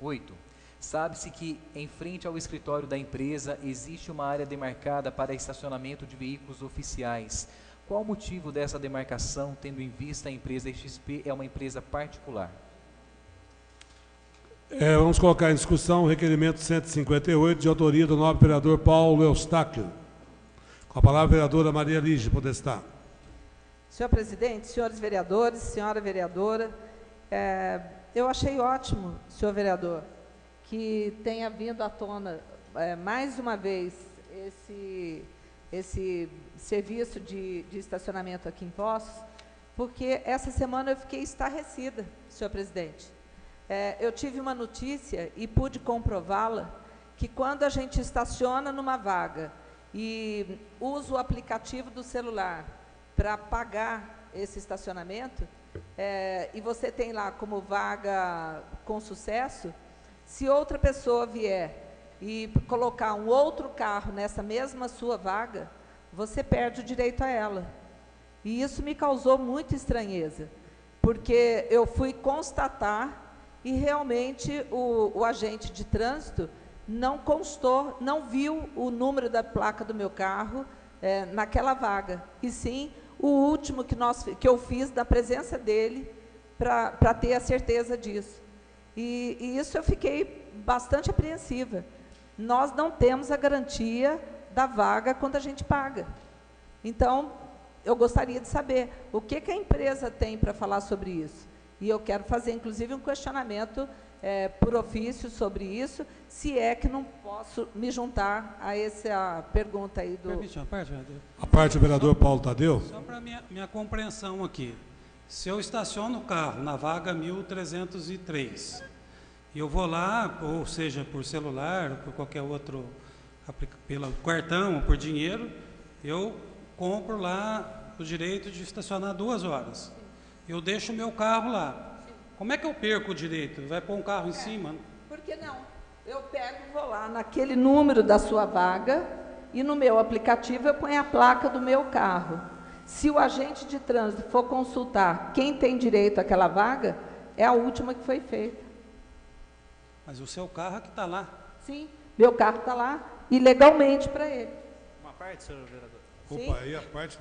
8. Sabe-se que, em frente ao escritório da empresa, existe uma área demarcada para estacionamento de veículos oficiais, Qual o motivo dessa demarcação, tendo em vista a empresa XP é uma empresa particular? Vamos colocar em discussão o requerimento 158, de autoria do nobre vereador Paulo Eustáquio. Com a palavra, a vereadora Maria Lígia Podestá. Senhor presidente, senhores vereadores, senhora vereadora, eu achei ótimo, senhor vereador, que tenha vindo à tona, mais uma vez, esse serviço de estacionamento aqui em Poços, porque essa semana eu fiquei estarrecida, senhor presidente. Eu tive uma notícia e pude comprová-la, que quando a gente estaciona numa vaga e usa o aplicativo do celular para pagar esse estacionamento, e você tem lá como vaga com sucesso, se outra pessoa vier e colocar um outro carro nessa mesma sua vaga, você perde o direito a ela. E isso me causou muita estranheza, porque eu fui constatar e realmente o agente de trânsito não constou, não viu o número da placa do meu carro naquela vaga, e sim o último que eu fiz da presença dele para ter a certeza disso. E isso eu fiquei bastante apreensiva. Nós não temos a garantia da vaga quando a gente paga. Então, eu gostaria de saber o que a empresa tem para falar sobre isso. E eu quero fazer, inclusive, um questionamento por ofício sobre isso, se é que não posso me juntar a essa pergunta aí do... Permite uma parte, vereador? A parte do vereador Paulo Tadeu. Só para minha compreensão aqui. Se eu estaciono o carro na vaga 1303, e eu vou lá, ou seja, por celular, ou por qualquer outro, pelo cartão, ou por dinheiro, eu compro lá o direito de estacionar 2 horas. Eu deixo o meu carro lá. Como é que eu perco o direito? Vai pôr um carro em cima? Por que não? Eu pego e vou lá naquele número da sua vaga e no meu aplicativo eu ponho a placa do meu carro. Se o agente de trânsito for consultar quem tem direito àquela vaga, é a última que foi feita. Mas o seu carro é que está lá. Sim, meu carro está lá e legalmente para ele. Uma parte, senhor vereador? Opa, aí a parte,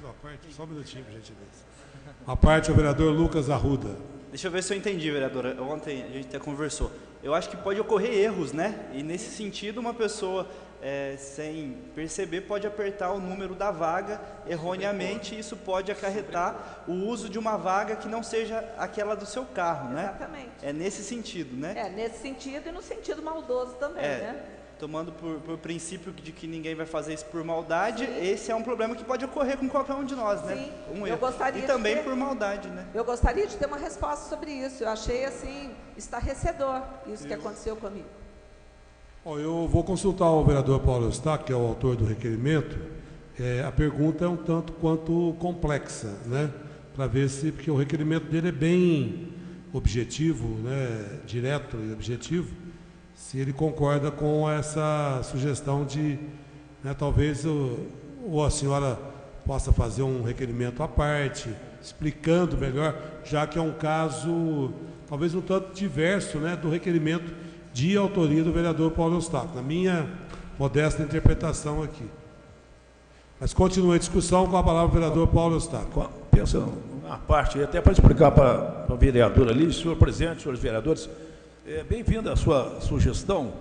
só um minutinho, por gentileza. A parte é o vereador Lucas Arruda. Deixa eu ver se eu entendi, vereadora. Ontem a gente até conversou. Eu acho que pode ocorrer erros, né? E nesse sentido, uma pessoa, sem perceber, pode apertar o número da vaga erroneamente, e isso pode acarretar o uso de uma vaga que não seja aquela do seu carro, né? Exatamente. É nesse sentido, né? Nesse sentido e no sentido maldoso também, né? Tomando por princípio de que ninguém vai fazer isso por maldade, sim, esse é um problema que pode ocorrer com qualquer um de nós, né? Sim, um eu gostaria e também de ter, por maldade, né? Eu gostaria de ter uma resposta sobre isso. Eu achei, assim, estarrecedor isso que aconteceu comigo. Bom, eu vou consultar o vereador Paulo Eustáquio, que é o autor do requerimento. A pergunta é um tanto quanto complexa, né? Para ver se, porque o requerimento dele é bem objetivo, né? Direto e objetivo. Se ele concorda com essa sugestão de, né, talvez ou a senhora possa fazer um requerimento à parte, explicando melhor, já que é um caso talvez um tanto diverso, né, do requerimento de autoria do vereador Paulo Eustáquio, na minha modesta interpretação aqui. Mas continua a discussão com a palavra do vereador Paulo Eustáquio. Pensando na parte, até para explicar para a vereadora ali, senhor presidente, senhores vereadores, bem-vinda a sua sugestão,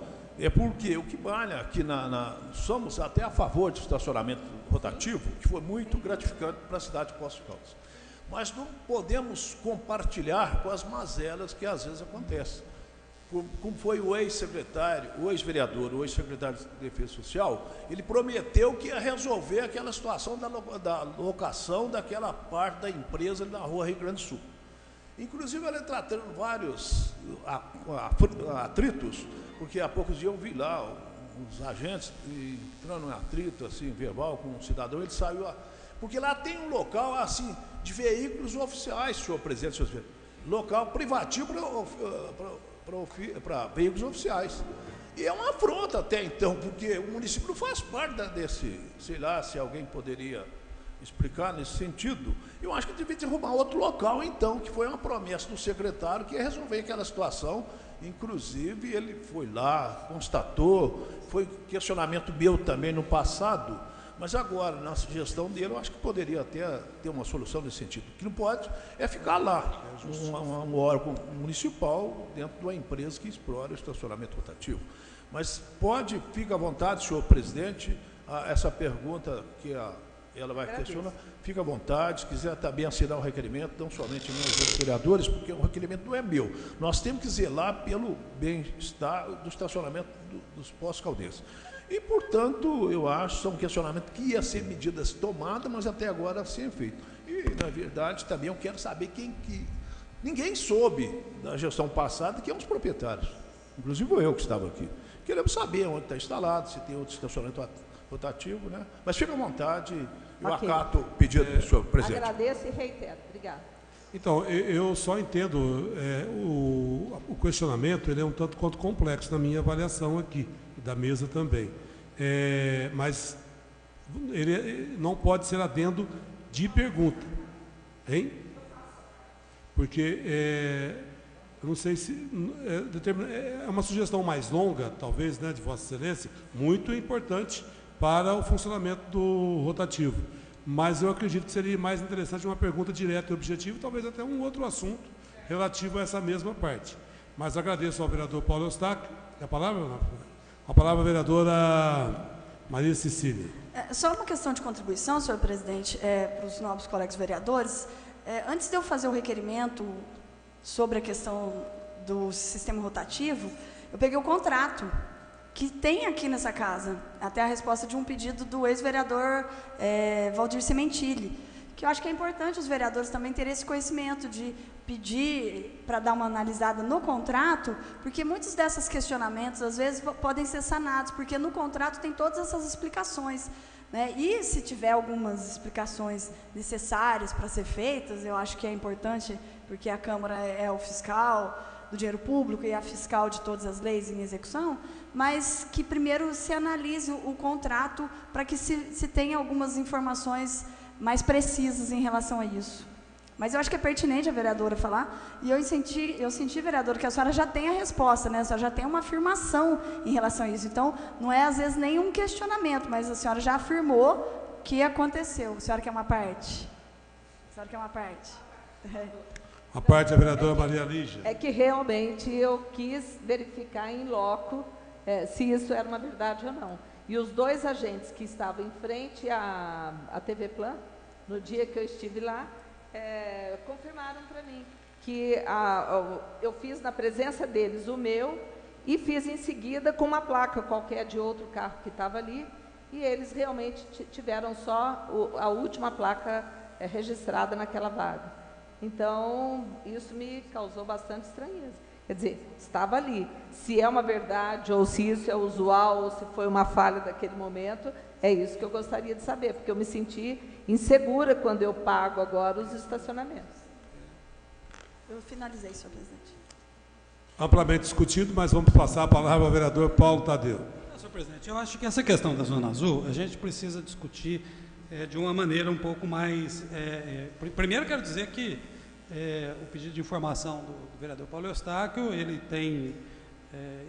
porque o que vale aqui somos até a favor do estacionamento rotativo, que foi muito gratificante para a cidade de Poços de Caldas. Mas não podemos compartilhar com as mazelas que às vezes acontecem. Como foi o ex-secretário, o ex-vereador, o ex-secretário de Defesa Social, ele prometeu que ia resolver aquela situação da locação daquela parte da empresa na rua Rio Grande do Sul. Inclusive, ela está tendo vários atritos, porque há poucos dias eu vi lá uns agentes entrando em atrito assim, verbal com um cidadão, ele saiu lá. Porque lá tem um local assim, de veículos oficiais, senhor presidente, senhor vereadores, local privativo para veículos oficiais. E é uma afronta até então, porque o município não faz parte desse, sei lá, se alguém poderia explicar nesse sentido. Eu acho que devia derrubar outro local, então, que foi uma promessa do secretário que ia resolver aquela situação. Inclusive, ele foi lá, constatou, foi questionamento meu também no passado, Mas agora, na sugestão dele, eu acho que poderia até ter uma solução nesse sentido. O que não pode é ficar lá, um órgão municipal dentro de uma empresa que explora o estacionamento rotativo. Mas pode, fica à vontade, senhor presidente, essa pergunta que ela vai questionar, fica à vontade, se quiser também assinar o requerimento, não somente nós, os vereadores, porque o requerimento não é meu. Nós temos que zelar pelo bem-estar do estacionamento dos postos caldenses. E, portanto, eu acho que é um questionamento que ia ser medidas tomadas, mas até agora sem feito. E, na verdade, também eu quero saber quem que... Ninguém soube da gestão passada que é os proprietários, inclusive eu que estava aqui. Queremos saber onde está instalado, se tem outro estacionamento rotativo, né? Mas fica à vontade, eu acato o pedido do senhor presidente. Agradeço e reitero. Obrigada. Então, eu só entendo o questionamento, ele é um tanto quanto complexo na minha avaliação aqui, da mesa também. Mas ele não pode ser adendo de pergunta, hein? Porque eu não sei se é uma sugestão mais longa, talvez, né, de Vossa Excelência, muito importante para o funcionamento do rotativo. Mas eu acredito que seria mais interessante uma pergunta direta e objetiva, talvez até um outro assunto relativo a essa mesma parte. Mas agradeço ao vereador Paulo Eustáquio. É a palavra? A palavra, a vereadora Maria Cecília. Só uma questão de contribuição, senhor presidente, para os nobres colegas vereadores. Antes de eu fazer o requerimento sobre a questão do sistema rotativo, eu peguei o contrato que tem aqui nessa casa, até a resposta de um pedido do ex-vereador Valdir Sementilli, que eu acho que é importante os vereadores também terem esse conhecimento de pedir para dar uma analisada no contrato, porque muitos desses questionamentos, às vezes, podem ser sanados, porque no contrato tem todas essas explicações, né? E se tiver algumas explicações necessárias para ser feitas, eu acho que é importante, porque a Câmara é o fiscal do dinheiro público e a fiscal de todas as leis em execução, mas que primeiro se analise o contrato para que se tenha algumas informações mais precisas em relação a isso. Mas eu acho que é pertinente a vereadora falar, e eu senti, vereadora, que a senhora já tem a resposta, né? A senhora já tem uma afirmação em relação a isso. Então, não é, às vezes, nenhum questionamento, mas a senhora já afirmou que aconteceu. A senhora quer uma parte? A senhora quer uma parte? A parte da vereadora Maria Lígia. É que realmente eu quis verificar em loco se isso era uma verdade ou não. E os dois agentes que estavam em frente à TV Plan, no dia que eu estive lá, confirmaram para mim que eu fiz na presença deles o meu e fiz em seguida com uma placa qualquer de outro carro que estava ali, e eles realmente tiveram só a última placa registrada naquela vaga. Então, isso me causou bastante estranheza. Quer dizer, estava ali. Se é uma verdade, ou se isso é usual, ou se foi uma falha daquele momento, é isso que eu gostaria de saber, porque eu me senti insegura quando eu pago agora os estacionamentos. Eu finalizei, senhor presidente. Amplamente discutido, mas vamos passar a palavra ao vereador Paulo Tadeu. Senhor presidente, eu acho que essa questão da Zona Azul, a gente precisa discutir de uma maneira um pouco mais... primeiro, quero dizer que o pedido de informação do vereador Paulo Eustáquio, ele tem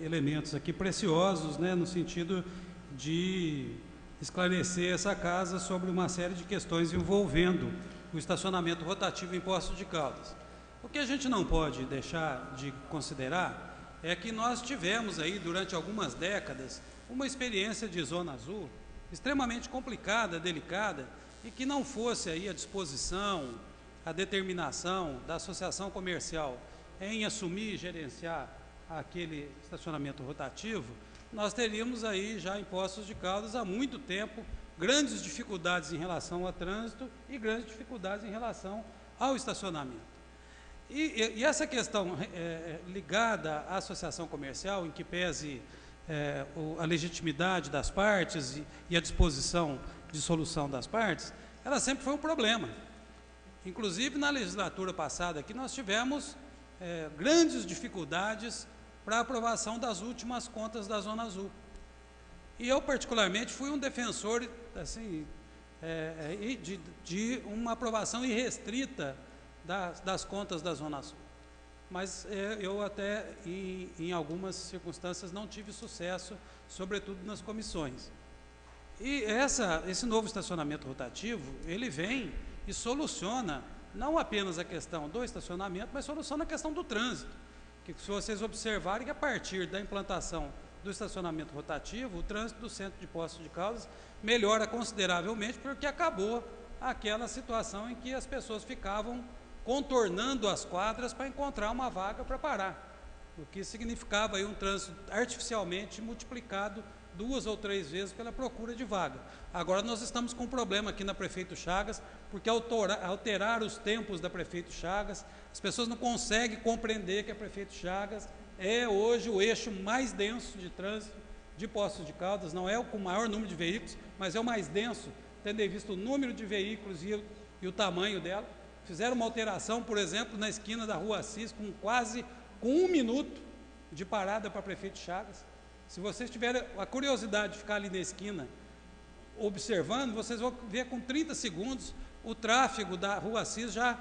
elementos aqui preciosos, né, no sentido de esclarecer essa casa sobre uma série de questões envolvendo o estacionamento rotativo em Poços de Caldas. O que a gente não pode deixar de considerar é que nós tivemos aí, durante algumas décadas, uma experiência de Zona Azul extremamente complicada, delicada, e que não fosse aí a disposição, a determinação da associação comercial em assumir e gerenciar aquele estacionamento rotativo, nós teríamos aí já em Poços de Caldas há muito tempo grandes dificuldades em relação ao trânsito e grandes dificuldades em relação ao estacionamento. E essa questão ligada à associação comercial, em que pese a legitimidade das partes e a disposição de solução das partes, ela sempre foi um problema. Inclusive, na legislatura passada aqui, nós tivemos grandes dificuldades para a aprovação das últimas contas da Zona Azul. E eu, particularmente, fui um defensor assim, de uma aprovação irrestrita das contas da Zona Azul. Mas eu até, em algumas circunstâncias, não tive sucesso, sobretudo nas comissões. E esse novo estacionamento rotativo, ele vem e soluciona não apenas a questão do estacionamento, mas soluciona a questão do trânsito. Que se vocês observarem que a partir da implantação do estacionamento rotativo, o trânsito do centro de Poços de Caldas melhora consideravelmente, porque acabou aquela situação em que as pessoas ficavam contornando as quadras para encontrar uma vaga para parar, o que significava aí um trânsito artificialmente multiplicado 2 ou 3 vezes pela procura de vaga. Agora nós estamos com um problema aqui na Prefeito Chagas, porque alterar os tempos da Prefeito Chagas, as pessoas não conseguem compreender que a Prefeito Chagas é hoje o eixo mais denso de trânsito de Poços de Caldas, não é o com o maior número de veículos, mas é o mais denso, tendo em vista o número de veículos e o tamanho dela. Fizeram uma alteração, por exemplo, na esquina da Rua Assis, com 1 minuto de parada para Prefeito Chagas. Se vocês tiverem a curiosidade de ficar ali na esquina observando, vocês vão ver com 30 segundos o tráfego da Rua Assis já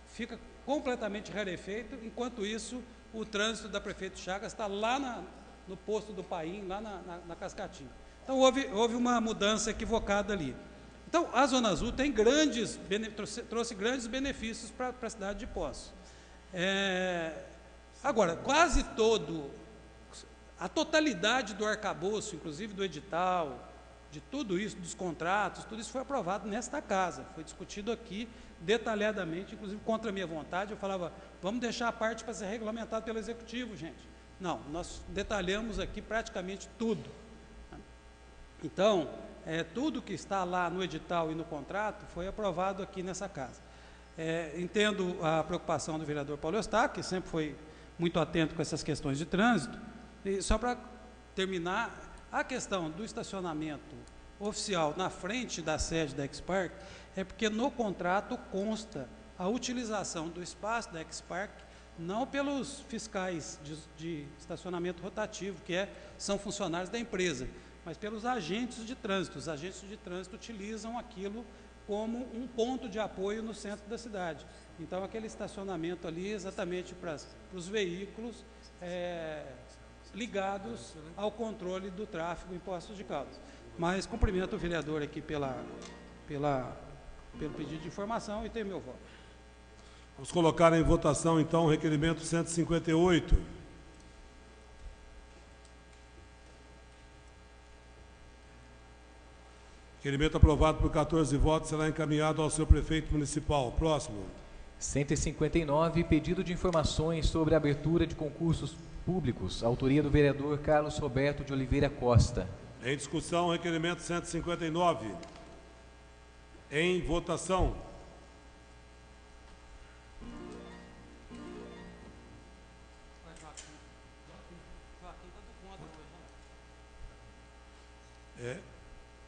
fica completamente rarefeito, enquanto isso o trânsito da Prefeito Chagas está lá no posto do Paim, lá na Cascatinha. Então houve uma mudança equivocada ali. Então a Zona Azul trouxe grandes benefícios para a cidade de Poços. Agora, a totalidade do arcabouço, inclusive do edital, de tudo isso, dos contratos, tudo isso foi aprovado nesta casa, foi discutido aqui detalhadamente, inclusive contra a minha vontade. Eu falava, vamos deixar a parte para ser regulamentado pelo Executivo, gente. Não, nós detalhamos aqui praticamente tudo. Então, tudo que está lá no edital e no contrato foi aprovado aqui nessa casa. Entendo a preocupação do vereador Paulo Eustáquio, que sempre foi muito atento com essas questões de trânsito. E só para terminar, a questão do estacionamento oficial na frente da sede da Expark é porque no contrato consta a utilização do espaço da Expark não pelos fiscais de estacionamento rotativo, que são funcionários da empresa, mas pelos agentes de trânsito. Os agentes de trânsito utilizam aquilo como um ponto de apoio no centro da cidade. Então, aquele estacionamento ali exatamente para os veículos ligados ao controle do tráfego em Poços de Caldas. Mas cumprimento o vereador aqui pelo pedido de informação e tenho meu voto. Vamos colocar em votação, então, o requerimento 158. Requerimento aprovado por 14 votos, será encaminhado ao seu prefeito municipal. Próximo. 159, pedido de informações sobre a abertura de concursos públicos, autoria do vereador Carlos Roberto de Oliveira Costa. Em discussão, requerimento 159. Em votação.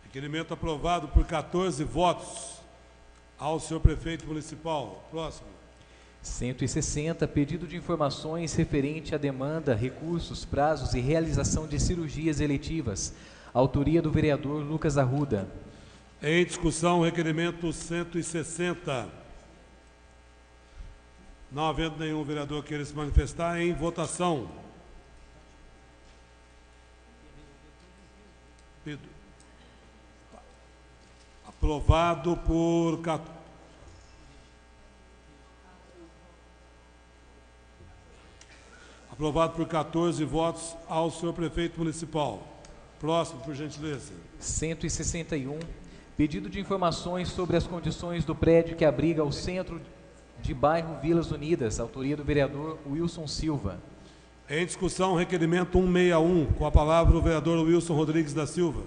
Requerimento aprovado por 14 votos ao senhor prefeito municipal. Próximo. 160, pedido de informações referente à demanda, recursos, prazos e realização de cirurgias eletivas. Autoria do vereador Lucas Arruda. Em discussão, requerimento 160. Não havendo nenhum vereador que queira se manifestar, em votação. Aprovado por 14 votos ao senhor prefeito municipal. Próximo, por gentileza. 161, pedido de informações sobre as condições do prédio que abriga o centro de bairro Vilas Unidas. Autoria do vereador Wilson Silva. Em discussão, requerimento 161. Com a palavra o vereador Wilson Rodrigues da Silva.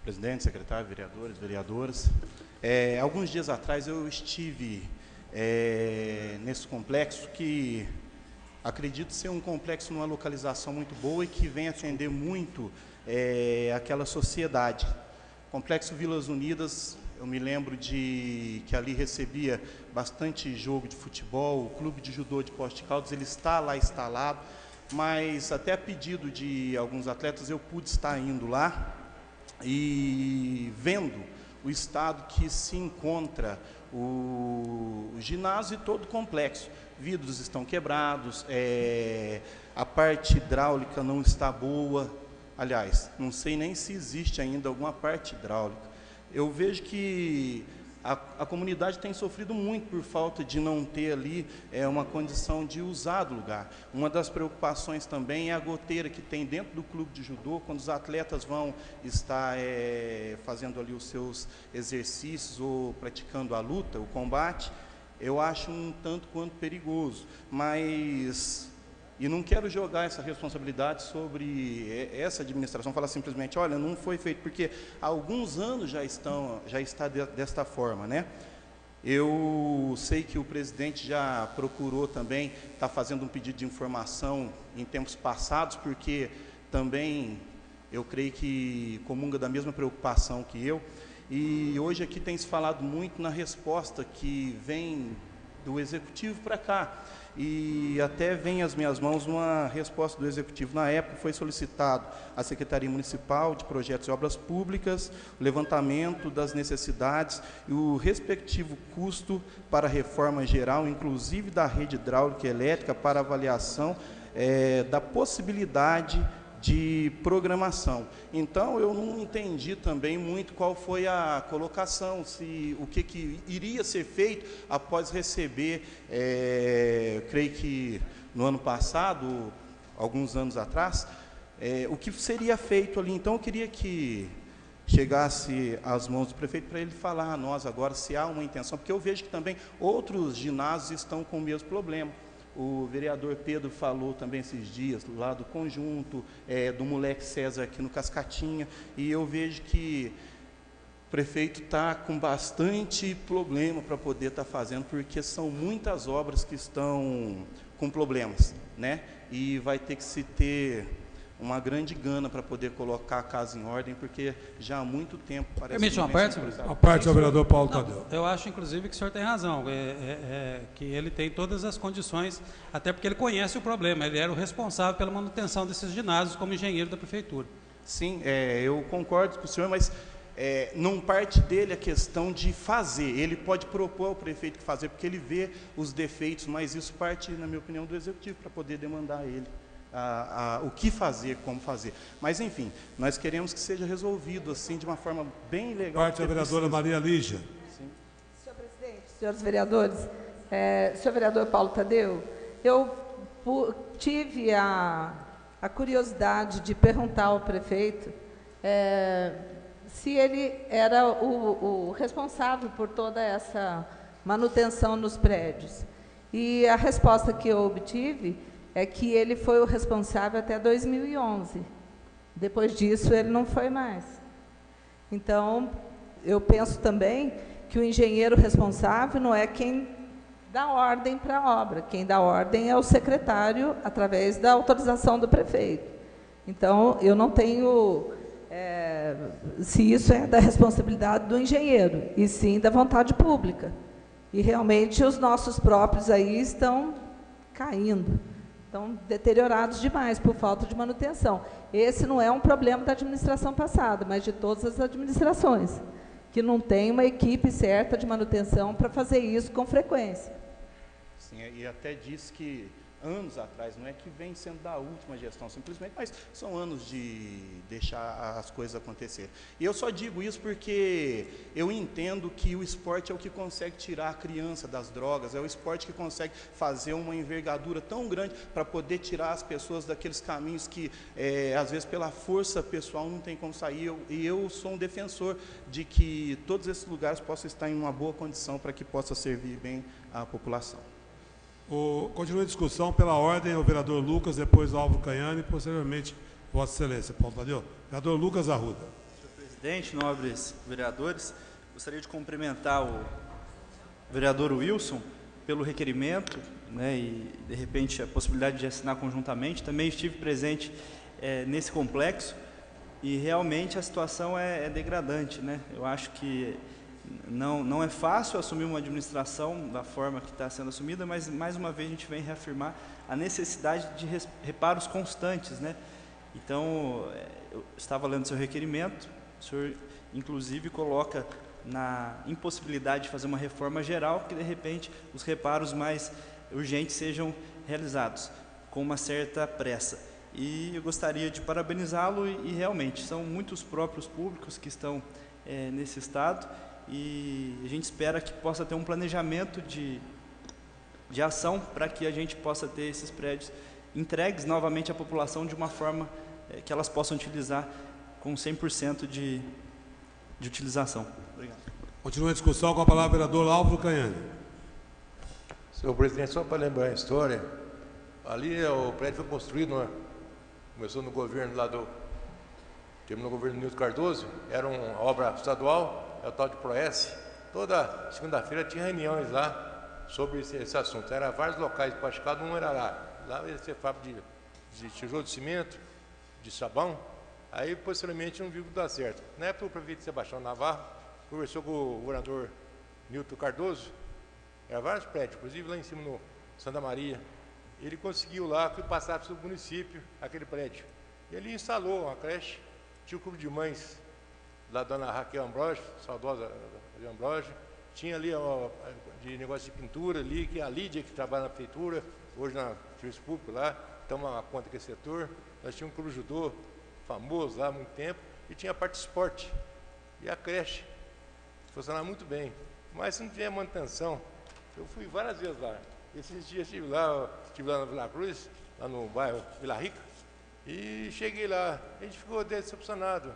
Presidente, secretário, vereadores, vereadoras. Alguns dias atrás eu estive nesse complexo que acredito ser um complexo numa localização muito boa e que vem atender muito aquela sociedade. Complexo Vilas Unidas, eu me lembro que ali recebia bastante jogo de futebol, o Clube de Judô de Poços de Caldas, ele está lá instalado, mas até a pedido de alguns atletas eu pude estar indo lá e vendo o estado que se encontra o ginásio e todo o complexo. Vidros estão quebrados, a parte hidráulica não está boa, aliás, não sei nem se existe ainda alguma parte hidráulica. Eu vejo que a comunidade tem sofrido muito por falta de não ter ali uma condição de usar do lugar. Uma das preocupações também é a goteira que tem dentro do clube de judô, quando os atletas vão estar fazendo ali os seus exercícios ou praticando a luta, o combate. Eu acho um tanto quanto perigoso, mas... E não quero jogar essa responsabilidade sobre essa administração, falar simplesmente, olha, não foi feito, porque há alguns anos já está desta forma, né? Eu sei que o presidente já procurou também, está fazendo um pedido de informação em tempos passados, porque também eu creio que comunga da mesma preocupação que eu, e hoje aqui tem se falado muito na resposta que vem do Executivo para cá. E até vem às minhas mãos uma resposta do Executivo. Na época foi solicitado à Secretaria Municipal de Projetos e Obras Públicas o levantamento das necessidades e o respectivo custo para a reforma geral, inclusive da rede hidráulica e elétrica, para avaliação da possibilidade de programação. Então, eu não entendi também muito qual foi a colocação, o que iria ser feito após receber, creio que no ano passado, alguns anos atrás, o que seria feito ali. Então, eu queria que chegasse às mãos do prefeito para ele falar a nós agora se há uma intenção, porque eu vejo que também outros ginásios estão com o mesmo problema. O vereador Pedro falou também esses dias, lá do conjunto, do moleque César aqui no Cascatinha, e eu vejo que o prefeito está com bastante problema para poder estar fazendo, porque são muitas obras que estão com problemas, né? E vai ter que se ter uma grande gana para poder colocar a casa em ordem, porque já há muito tempo parece... Permite uma parte? A parte, ao vereador Paulo Tadeu. Eu acho, inclusive, que o senhor tem razão, que ele tem todas as condições, até porque ele conhece o problema, ele era o responsável pela manutenção desses ginásios como engenheiro da prefeitura. Sim, eu concordo com o senhor, mas não parte dele a questão de fazer. Ele pode propor ao prefeito que fazer, porque ele vê os defeitos, mas isso parte, na minha opinião, do Executivo, para poder demandar a ele. O que fazer, como fazer. Mas, enfim, nós queremos que seja resolvido assim, de uma forma bem legal. Parte da vereadora Maria Lígia. Sim. Senhor presidente, senhores vereadores, senhor vereador Paulo Tadeu, eu tive a curiosidade de perguntar ao prefeito se ele era o responsável por toda essa manutenção nos prédios. E a resposta que eu obtive é que ele foi o responsável até 2011. Depois disso, ele não foi mais. Então, eu penso também que o engenheiro responsável não é quem dá ordem para a obra. Quem dá ordem é o secretário, através da autorização do prefeito. Então, eu não tenho... se isso é da responsabilidade do engenheiro, e sim da vontade pública. E, realmente, os nossos próprios aí estão caindo. Estão deteriorados demais por falta de manutenção. Esse não é um problema da administração passada, mas de todas as administrações, que não tem uma equipe certa de manutenção para fazer isso com frequência. Sim, e até disse que anos atrás, não é que vem sendo da última gestão simplesmente, mas são anos de deixar as coisas acontecer. E eu só digo isso porque eu entendo que o esporte é o que consegue tirar a criança das drogas, é o esporte que consegue fazer uma envergadura tão grande para poder tirar as pessoas daqueles caminhos que, às vezes, pela força pessoal não tem como sair. E eu sou um defensor de que todos esses lugares possam estar em uma boa condição para que possa servir bem à população. Continua a discussão pela ordem, o vereador Lucas, depois o Álvaro Canhane e, posteriormente, Vossa Excelência, Paulo Tadeu. Vereador Lucas Arruda. Senhor presidente, nobres vereadores, gostaria de cumprimentar o vereador Wilson pelo requerimento, né, e, de repente, a possibilidade de assinar conjuntamente. Também estive presente nesse complexo e, realmente, a situação é degradante, né? Eu acho que não é fácil assumir uma administração da forma que está sendo assumida, mas, mais uma vez, a gente vem reafirmar a necessidade de reparos constantes, né? Então, eu estava lendo seu requerimento, o senhor, inclusive, coloca na impossibilidade de fazer uma reforma geral, que, de repente, os reparos mais urgentes sejam realizados, com uma certa pressa. E eu gostaria de parabenizá-lo e realmente são muitos próprios públicos que estão nesse estado e a gente espera que possa ter um planejamento de ação para que a gente possa ter esses prédios entregues novamente à população de uma forma que elas possam utilizar com 100% de utilização. Obrigado. Continua a discussão com a palavra o vereador Álvaro Caiani. Senhor presidente, só para lembrar a história, ali o prédio foi construído, começou no governo lá terminou no governo Nilton Cardoso, era uma obra estadual, é o tal de Proes. Toda segunda-feira tinha reuniões lá sobre esse assunto. Era vários locais praticados, um era lá. Lá ia ser fábrica de tijolo de cimento, de sabão. Aí, posteriormente, não viu que dar certo. Na época, o prefeito Sebastião Navarro conversou com o governador Nilton Cardoso, era vários prédios, inclusive lá em cima no Santa Maria. Ele conseguiu lá que passasse para o município aquele prédio. Ele instalou uma creche, tinha o clube de mães da dona Raquel Ambrosio, saudosa Raquel Ambrosio, tinha ali de negócio de pintura ali, que é a Lídia que trabalha na prefeitura, hoje na serviço público lá, toma conta desse setor. Nós tínhamos um clube judô famoso lá há muito tempo, e tinha a parte de esporte. E a creche funcionava muito bem. Mas se não tiver manutenção, eu fui várias vezes lá. Esses dias estive lá na Vila Cruz, lá no bairro Vila Rica, e cheguei lá, a gente ficou decepcionado.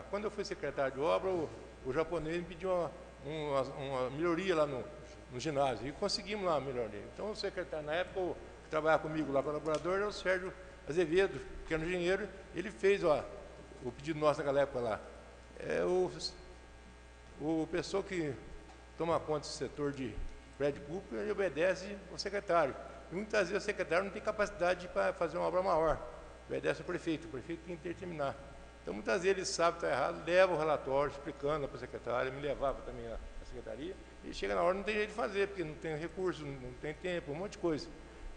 Quando eu fui secretário de obra, o japonês me pediu uma melhoria lá no ginásio, e conseguimos lá uma melhoria. Então o secretário, na época, que trabalhava comigo lá, colaborador, era o Sérgio Azevedo, pequeno engenheiro. Ele fez o pedido nosso naquela época lá. O pessoa que toma conta desse setor de prédio público, ele obedece ao secretário. E muitas vezes o secretário não tem capacidade para fazer uma obra maior. Obedece ao prefeito tem que determinar. Então, muitas vezes ele sabe que está errado, leva o relatório explicando para o secretário, me levava também à secretaria, e chega na hora não tem jeito de fazer, porque não tem recurso, não tem tempo, um monte de coisa.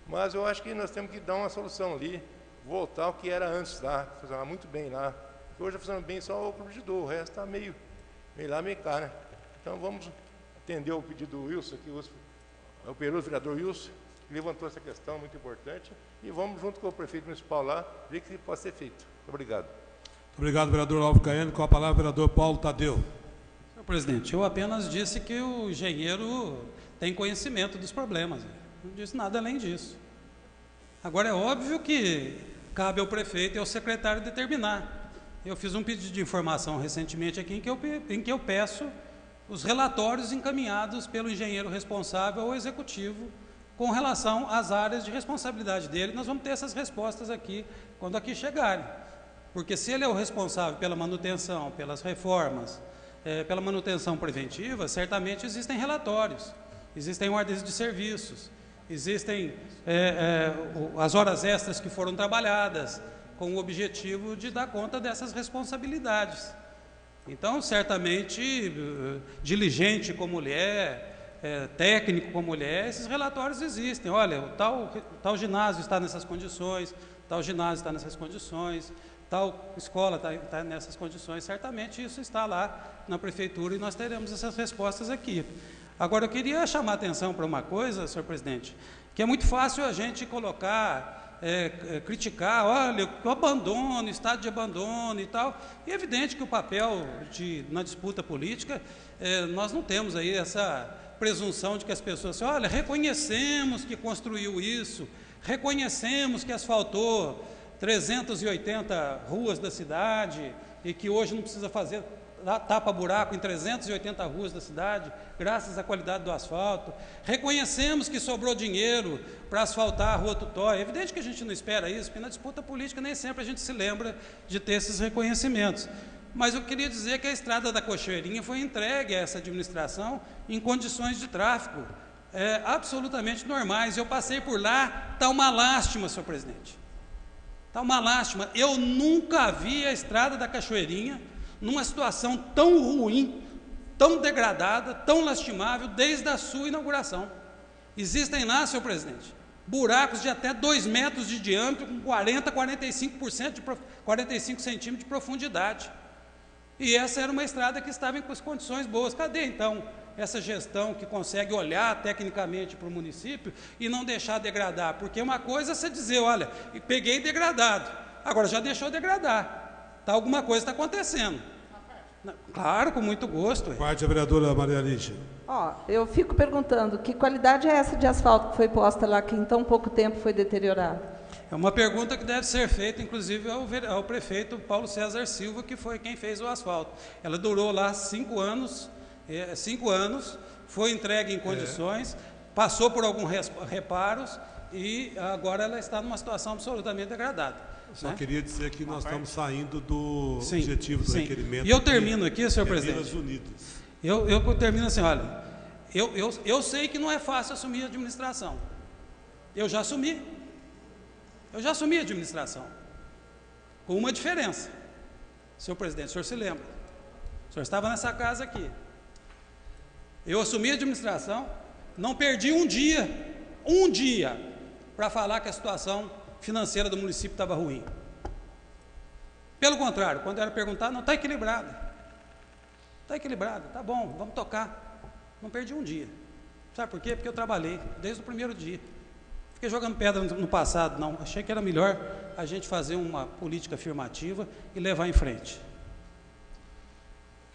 Mas eu acho que nós temos que dar uma solução ali, voltar ao que era antes lá, funcionava muito bem lá. Porque hoje está funcionando bem só o clube de judô, o resto está meio lá, meio cá, né? Então vamos atender o pedido do Wilson, aqui, o peroso vereador Wilson, que levantou essa questão muito importante, e vamos, junto com o prefeito municipal lá, ver o que pode ser feito. Muito obrigado. Muito obrigado, vereador Álvaro Caiani. Com a palavra, o vereador Paulo Tadeu. Senhor presidente, eu apenas disse que o engenheiro tem conhecimento dos problemas. Não disse nada além disso. Agora, é óbvio que cabe ao prefeito e ao secretário determinar. Eu fiz um pedido de informação recentemente aqui em que eu peço os relatórios encaminhados pelo engenheiro responsável ao executivo com relação às áreas de responsabilidade dele. Nós vamos ter essas respostas aqui quando aqui chegarem. Porque se ele é o responsável pela manutenção, pelas reformas, pela manutenção preventiva, certamente existem relatórios, existem ordens de serviços, existem as horas extras que foram trabalhadas, com o objetivo de dar conta dessas responsabilidades. Então, certamente, diligente como ele técnico como ele esses relatórios existem. Olha, o tal ginásio está nessas condições, tal ginásio está nessas condições, tal escola está nessas condições. Certamente isso está lá na prefeitura e nós teremos essas respostas aqui. Agora, eu queria chamar a atenção para uma coisa, senhor presidente, que é muito fácil a gente colocar, criticar, olha, o abandono, estado de abandono e tal. E é evidente que o papel na disputa política, nós não temos aí essa presunção de que as pessoas assim, olha, reconhecemos que construiu isso, reconhecemos que asfaltou 380 ruas da cidade e que hoje não precisa fazer tapa-buraco em 380 ruas da cidade, graças à qualidade do asfalto. Reconhecemos que sobrou dinheiro para asfaltar a Rua Tutóia. É evidente que a gente não espera isso, porque na disputa política nem sempre a gente se lembra de ter esses reconhecimentos. Mas eu queria dizer que a estrada da Cachoeirinha foi entregue a essa administração em condições de tráfego absolutamente normais. Eu passei por lá, está uma lástima, senhor presidente. Está uma lástima. Eu nunca vi a estrada da Cachoeirinha numa situação tão ruim, tão degradada, tão lastimável, desde a sua inauguração. Existem lá, senhor presidente, buracos de até 2 metros de diâmetro, com 45 centímetros de profundidade. E essa era uma estrada que estava em condições boas. Cadê, então, essa gestão que consegue olhar tecnicamente para o município e não deixar degradar, porque uma coisa é você dizer, olha, peguei degradado, agora já deixou degradar, alguma coisa está acontecendo. Claro, com muito gosto. Parte a vereadora Maria Lígia. Eu fico perguntando, que qualidade é essa de asfalto que foi posta lá, que em tão pouco tempo foi deteriorado? É uma pergunta que deve ser feita, inclusive, ao prefeito Paulo César Silva, que foi quem fez o asfalto. Ela durou lá 5 anos, 5 anos, foi entregue em condições, passou por alguns reparos e agora ela está numa situação absolutamente degradada. Só queria dizer que nós estamos saindo do objetivo do requerimento. E eu termino aqui, senhor presidente. Minas Unidas. Eu termino assim, olha, eu sei que não é fácil assumir a administração. Eu já assumi a administração, com uma diferença. Senhor presidente, o senhor se lembra? O senhor estava nessa casa aqui. Eu assumi a administração, não perdi um dia, para falar que a situação financeira do município estava ruim. Pelo contrário, quando era perguntado, não, está equilibrado. Está equilibrado, tá bom, vamos tocar. Não perdi um dia. Sabe por quê? Porque eu trabalhei desde o primeiro dia. Fiquei jogando pedra no passado, não. Achei que era melhor a gente fazer uma política afirmativa e levar em frente.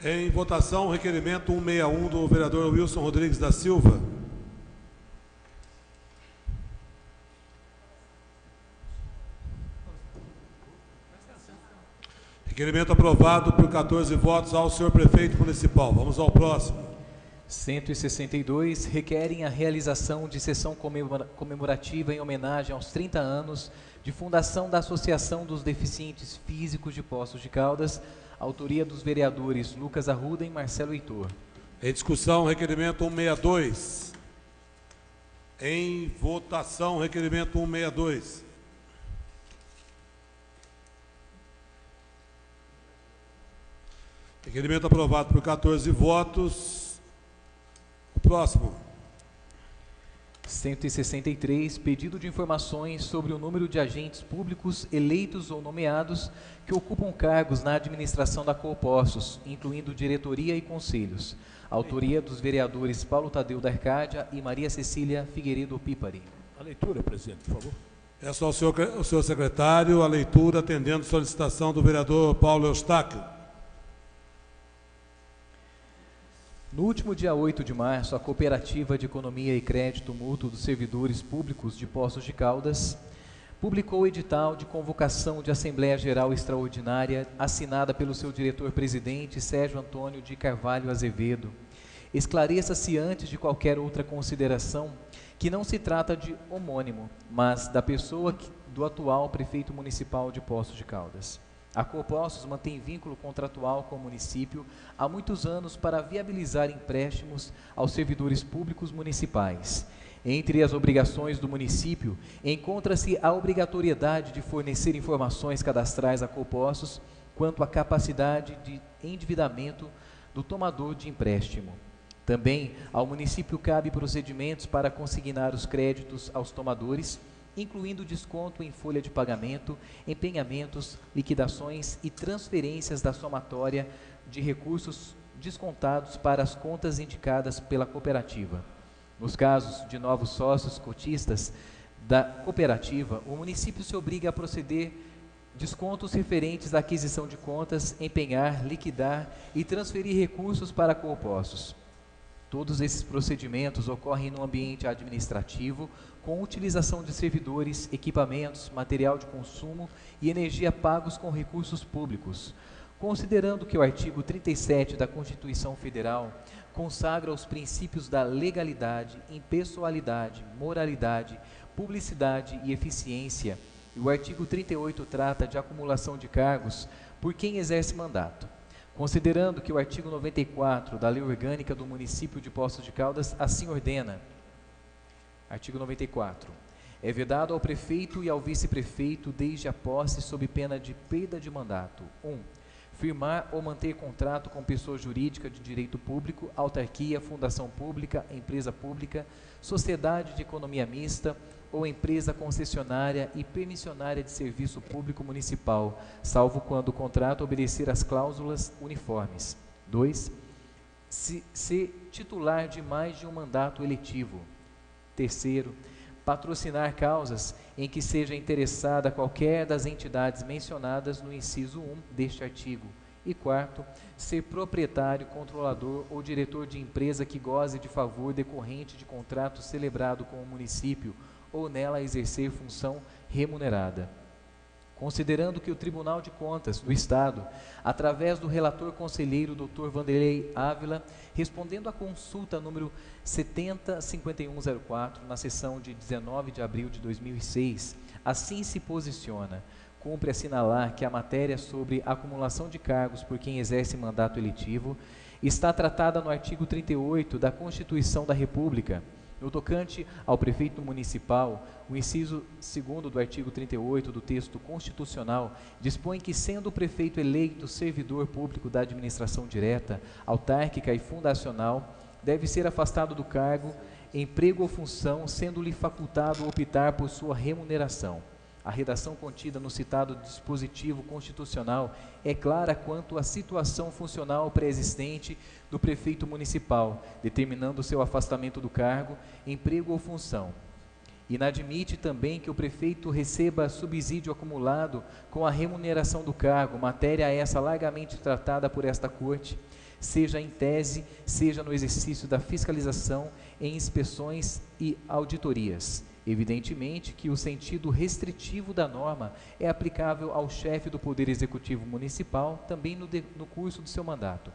Em votação, o requerimento 161 do vereador Wilson Rodrigues da Silva. Requerimento aprovado por 14 votos ao senhor prefeito municipal. Vamos ao próximo. 162 requerem a realização de sessão comemorativa em homenagem aos 30 anos de fundação da Associação dos Deficientes Físicos de Poços de Caldas, autoria dos vereadores Lucas Arruda e Marcelo Heitor. Em discussão, requerimento 162. Em votação, requerimento 162. Requerimento aprovado por 14 votos. O próximo. 163, pedido de informações sobre o número de agentes públicos eleitos ou nomeados que ocupam cargos na administração da Copostos, incluindo diretoria e conselhos. Autoria dos vereadores Paulo Tadeu da Arcádia e Maria Cecília Figueiredo Pipari. A leitura, presidente, por favor. É só o senhor secretário, a leitura atendendo solicitação do vereador Paulo Eustáquio. No último dia 8 de março, a Cooperativa de Economia e Crédito Mútuo dos Servidores Públicos de Poços de Caldas publicou o edital de convocação de Assembleia Geral Extraordinária assinada pelo seu diretor-presidente Sérgio Antônio de Carvalho Azevedo. Esclareça-se antes de qualquer outra consideração que não se trata de homônimo, mas da pessoa do atual prefeito municipal de Poços de Caldas. A Copostos mantém vínculo contratual com o município há muitos anos para viabilizar empréstimos aos servidores públicos municipais. Entre as obrigações do município, encontra-se a obrigatoriedade de fornecer informações cadastrais a Copostos quanto à capacidade de endividamento do tomador de empréstimo. Também ao município cabe procedimentos para consignar os créditos aos tomadores, incluindo desconto em folha de pagamento, empenhamentos, liquidações e transferências da somatória de recursos descontados para as contas indicadas pela cooperativa. Nos casos de novos sócios cotistas da cooperativa, o município se obriga a proceder descontos referentes à aquisição de contas, empenhar, liquidar e transferir recursos para Copostos. Todos esses procedimentos ocorrem no ambiente administrativo, com utilização de servidores, equipamentos, material de consumo e energia pagos com recursos públicos. Considerando que o artigo 37 da Constituição Federal consagra os princípios da legalidade, impessoalidade, moralidade, publicidade e eficiência, e o artigo 38 trata de acumulação de cargos por quem exerce mandato. Considerando que o artigo 94 da Lei Orgânica do Município de Poços de Caldas assim ordena. Artigo 94. É vedado ao prefeito e ao vice-prefeito, desde a posse, sob pena de perda de mandato: 1. Firmar ou manter contrato com pessoa jurídica de direito público, autarquia, fundação pública, empresa pública, sociedade de economia mista ou empresa concessionária e permissionária de serviço público municipal, salvo quando o contrato obedecer às cláusulas uniformes. 2. ser titular de mais de um mandato eletivo. Terceiro, patrocinar causas em que seja interessada qualquer das entidades mencionadas no inciso 1 deste artigo. E quarto, ser proprietário, controlador ou diretor de empresa que goze de favor decorrente de contrato celebrado com o município ou nela exercer função remunerada. Considerando que o Tribunal de Contas do Estado, através do relator conselheiro Dr. Vanderlei Ávila, respondendo à consulta número 705104, na sessão de 19 de abril de 2006, assim se posiciona. Cumpre assinalar que a matéria sobre acumulação de cargos por quem exerce mandato eletivo está tratada no artigo 38 da Constituição da República. No tocante ao prefeito municipal, o inciso 2º do artigo 38 do texto constitucional dispõe que, sendo o prefeito eleito servidor público da administração direta, autárquica e fundacional, deve ser afastado do cargo, emprego ou função, sendo-lhe facultado optar por sua remuneração. A redação contida no citado dispositivo constitucional é clara quanto à situação funcional pré-existente do prefeito municipal, determinando seu afastamento do cargo, emprego ou função. Inadmite também que o prefeito receba subsídio acumulado com a remuneração do cargo, matéria essa largamente tratada por esta Corte, seja em tese, seja no exercício da fiscalização, em inspeções e auditorias. Evidentemente que o sentido restritivo da norma é aplicável ao chefe do Poder Executivo Municipal também no curso do seu mandato.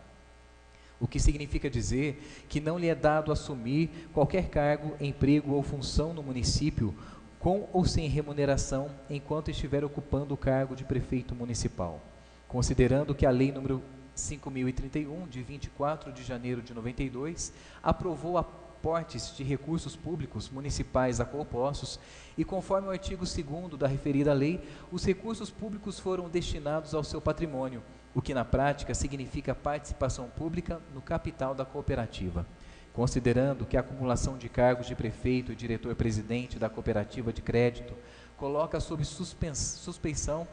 O que significa dizer que não lhe é dado assumir qualquer cargo, emprego ou função no município, com ou sem remuneração, enquanto estiver ocupando o cargo de prefeito municipal. Considerando que a Lei nº 5.031, de 24 de janeiro de 92, aprovou aportes de recursos públicos municipais a Colpostos e, conforme o artigo 2º da referida lei, os recursos públicos foram destinados ao seu patrimônio, o que na prática significa participação pública no capital da cooperativa. Considerando que a acumulação de cargos de prefeito e diretor-presidente da cooperativa de crédito coloca sob suspeição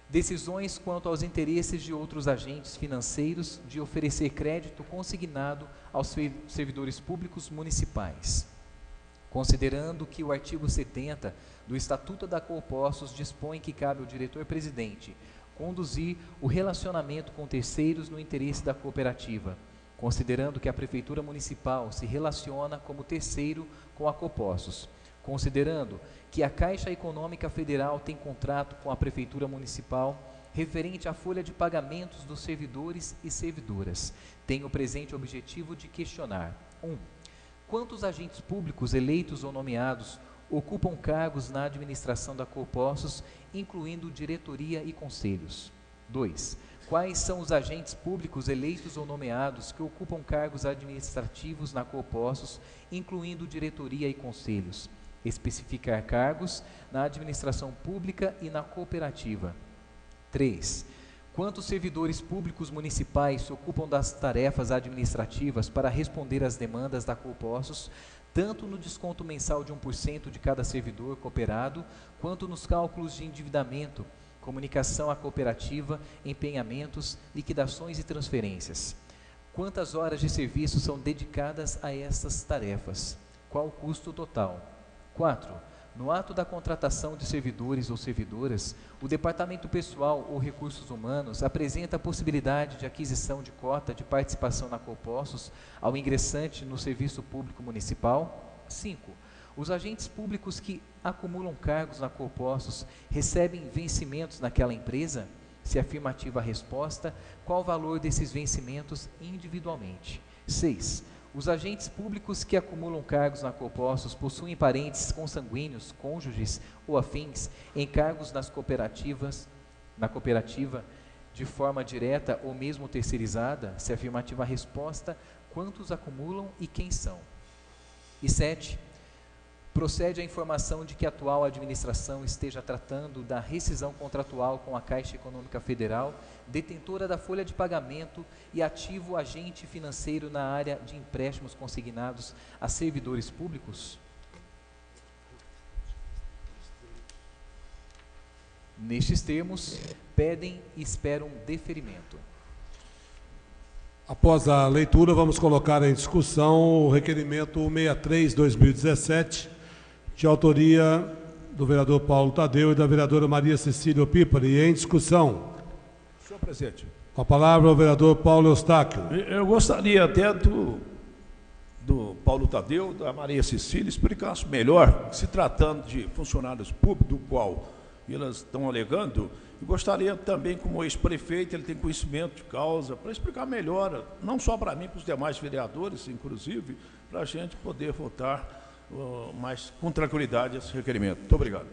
decisões quanto aos interesses de outros agentes financeiros de oferecer crédito consignado aos servidores públicos municipais. Considerando que o artigo 70 do Estatuto da Colpostos dispõe que cabe ao diretor-presidente conduzir o relacionamento com terceiros no interesse da cooperativa, considerando que a Prefeitura Municipal se relaciona como terceiro com a Colpostos, considerando que a Caixa Econômica Federal tem contrato com a Prefeitura Municipal referente à folha de pagamentos dos servidores e servidoras, tem o presente objetivo de questionar: 1. Quantos agentes públicos eleitos ou nomeados ocupam cargos na administração da Colpostos, incluindo diretoria e conselhos? 2. Quais são os agentes públicos eleitos ou nomeados que ocupam cargos administrativos na Colpostos, incluindo diretoria e conselhos? Especificar cargos na administração pública e na cooperativa. 3. Quantos servidores públicos municipais se ocupam das tarefas administrativas para responder às demandas da Colpostos, tanto no desconto mensal de 1% de cada servidor cooperado, quanto nos cálculos de endividamento, comunicação à cooperativa, empenhamentos, liquidações e transferências? Quantas horas de serviço são dedicadas a essas tarefas? Qual o custo total? 4. No ato da contratação de servidores ou servidoras, o Departamento Pessoal ou Recursos Humanos apresenta a possibilidade de aquisição de cota de participação na Colpostos ao ingressante no serviço público municipal? 5. Os agentes públicos que acumulam cargos na Colpostos recebem vencimentos naquela empresa? Se afirmativa a resposta, qual o valor desses vencimentos individualmente? 6. Os agentes públicos que acumulam cargos na Colpostos possuem parentes consanguíneos, cônjuges ou afins em cargos na cooperativa de forma direta ou mesmo terceirizada? Se afirmativa a resposta, quantos acumulam e quem são? E 7. Procede a informação de que a atual administração esteja tratando da rescisão contratual com a Caixa Econômica Federal, detentora da folha de pagamento e ativo agente financeiro na área de empréstimos consignados a servidores públicos? Nestes termos, pedem e esperam deferimento. Após a leitura, vamos colocar em discussão o requerimento 63/2017, de autoria do vereador Paulo Tadeu e da vereadora Maria Cecília Opípari. Em discussão. Senhor presidente. Com a palavra o vereador Paulo Eustáquio. Eu gostaria até do Paulo Tadeu, da Maria Cecília, explicasse melhor, se tratando de funcionários públicos, do qual elas estão alegando. E gostaria também, como ex-prefeito, ele tem conhecimento de causa, para explicar melhor, não só para mim, para os demais vereadores, inclusive, para a gente poder votar mais com tranquilidade esse requerimento. Muito obrigado.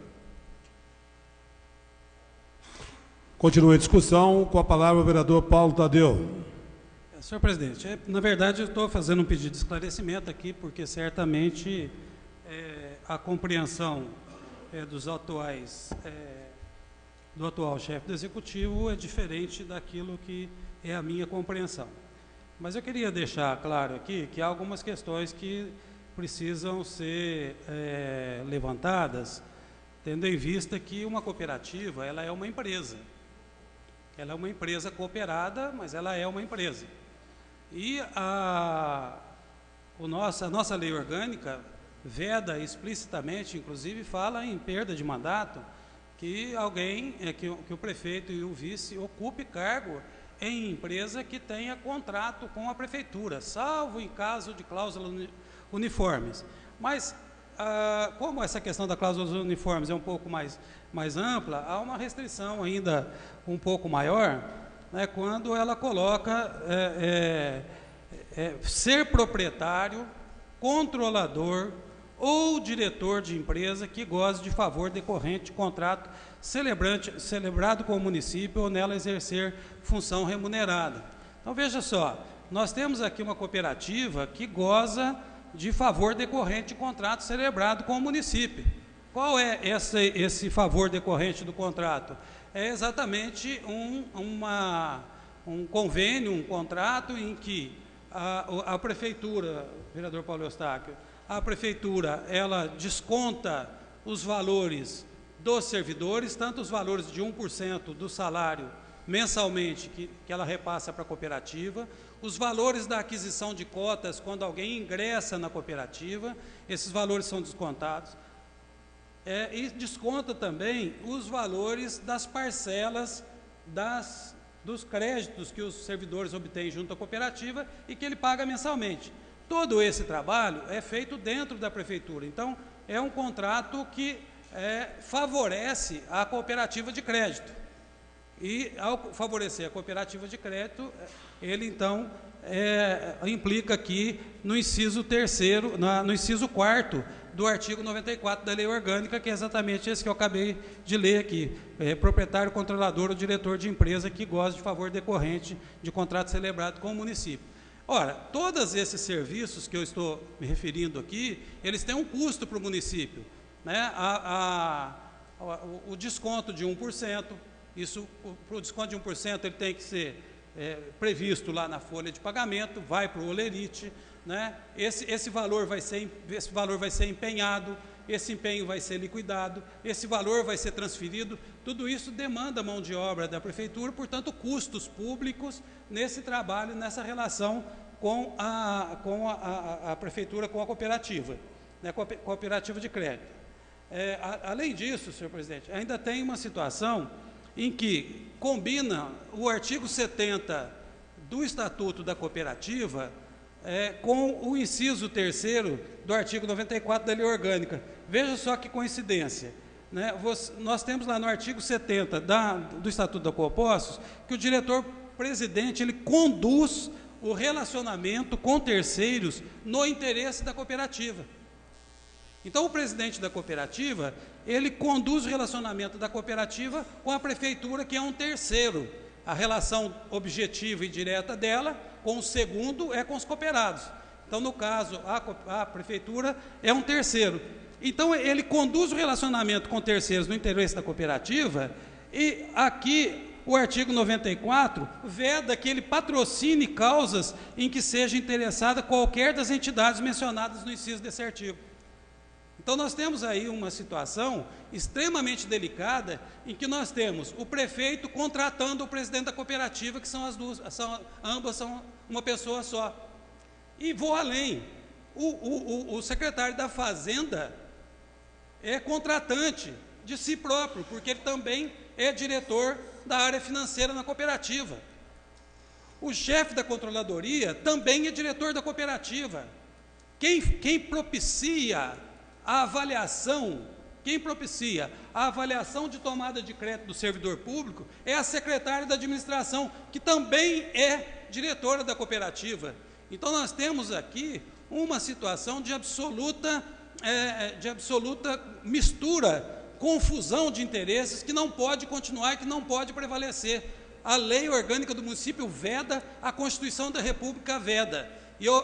Continua a discussão. Com a palavra o vereador Paulo Tadeu. Senhor presidente, na verdade eu estou fazendo um pedido de esclarecimento aqui, porque certamente a compreensão do atual chefe do Executivo é diferente daquilo que é a minha compreensão. Mas eu queria deixar claro aqui que há algumas questões que precisam ser levantadas, tendo em vista que uma cooperativa, ela é uma empresa. Ela é uma empresa cooperada, mas ela é uma empresa. E a nossa lei orgânica veda explicitamente, inclusive fala em perda de mandato, que que o prefeito e o vice ocupe cargo em empresa que tenha contrato com a prefeitura, salvo em caso de cláusulas uniformes. Mas, como essa questão da cláusula uniformes é um pouco mais ampla, há uma restrição ainda um pouco maior, né, quando ela coloca ser proprietário, controlador ou diretor de empresa que goze de favor decorrente de contrato celebrado com o município ou nela exercer função remunerada. Então, veja só, nós temos aqui uma cooperativa que goza de favor decorrente de contrato celebrado com o município. Qual é esse favor decorrente do contrato? É exatamente um convênio, um contrato em que a prefeitura, vereador Paulo Eustáquio, a prefeitura, ela desconta os valores dos servidores, tanto os valores de 1% do salário mensalmente que ela repassa para a cooperativa, os valores da aquisição de cotas quando alguém ingressa na cooperativa, esses valores são descontados, e desconta também os valores das parcelas dos créditos que os servidores obtêm junto à cooperativa e que ele paga mensalmente. Todo esse trabalho é feito dentro da prefeitura, então é um contrato que favorece a cooperativa de crédito. E, ao favorecer a cooperativa de crédito, ele, então, implica aqui no inciso 3º, no inciso 4º do artigo 94 da Lei Orgânica, que é exatamente esse que eu acabei de ler aqui. Proprietário, controlador ou diretor de empresa que goza de favor decorrente de contrato celebrado com o município. Ora, todos esses serviços que eu estou me referindo aqui, eles têm um custo para o município, né? O desconto de 1%, para o desconto de 1%, ele tem que ser previsto lá na folha de pagamento, vai para o holerite, né? Esse valor vai ser empenhado, esse empenho vai ser liquidado, esse valor vai ser transferido, tudo isso demanda mão de obra da prefeitura, portanto, custos públicos nesse trabalho, nessa relação com a prefeitura, com a cooperativa, né, cooperativa de crédito. Além disso, senhor presidente, ainda tem uma situação em que combina o artigo 70 do Estatuto da Cooperativa com o inciso 3º do artigo 94 da Lei Orgânica. Veja só que coincidência, né? Nós temos lá no artigo 70 do Estatuto da Coopostos que o diretor-presidente ele conduz o relacionamento com terceiros no interesse da cooperativa. Então, o presidente da cooperativa, ele conduz o relacionamento da cooperativa com a prefeitura, que é um terceiro. A relação objetiva e direta dela com o segundo é com os cooperados. Então, no caso, a prefeitura é um terceiro. Então, ele conduz o relacionamento com terceiros no interesse da cooperativa, e aqui o artigo 94 veda que ele patrocine causas em que seja interessada qualquer das entidades mencionadas no inciso desse artigo. Então, nós temos aí uma situação extremamente delicada, em que nós temos o prefeito contratando o presidente da cooperativa, que são ambas são uma pessoa só. E vou além, o secretário da Fazenda é contratante de si próprio, porque ele também é diretor da área financeira na cooperativa. O chefe da controladoria também é diretor da cooperativa. Quem propicia a avaliação de tomada de crédito do servidor público é a secretária da administração, que também é diretora da cooperativa. Então, nós temos aqui uma situação de absoluta mistura, confusão de interesses, que não pode continuar, que não pode prevalecer. A lei orgânica do município veda, a Constituição da República veda. E eu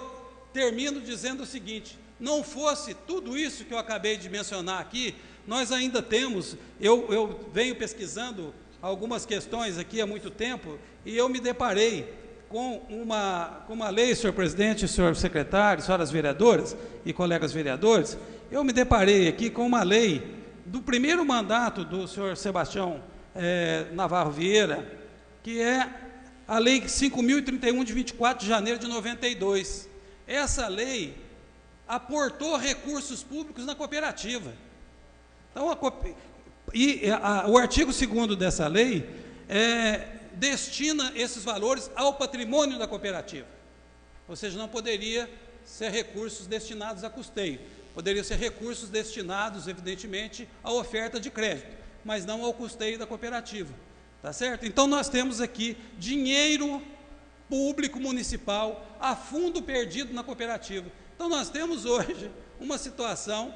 termino dizendo o seguinte: não fosse tudo isso que eu acabei de mencionar aqui, nós ainda temos, eu venho pesquisando algumas questões aqui há muito tempo, e eu me deparei com uma lei, senhor presidente, senhor secretário, senhoras vereadoras e colegas vereadores, eu me deparei aqui com uma lei do primeiro mandato do senhor Sebastião Navarro Vieira, que é a lei 5.031, de 24 de janeiro de 92. Essa lei aportou recursos públicos na cooperativa. Então, o artigo 2º dessa lei destina esses valores ao patrimônio da cooperativa. Ou seja, não poderia ser recursos destinados a custeio, poderiam ser recursos destinados, evidentemente, à oferta de crédito, mas não ao custeio da cooperativa. Tá certo? Então, nós temos aqui dinheiro público municipal a fundo perdido na cooperativa. Então, nós temos hoje uma situação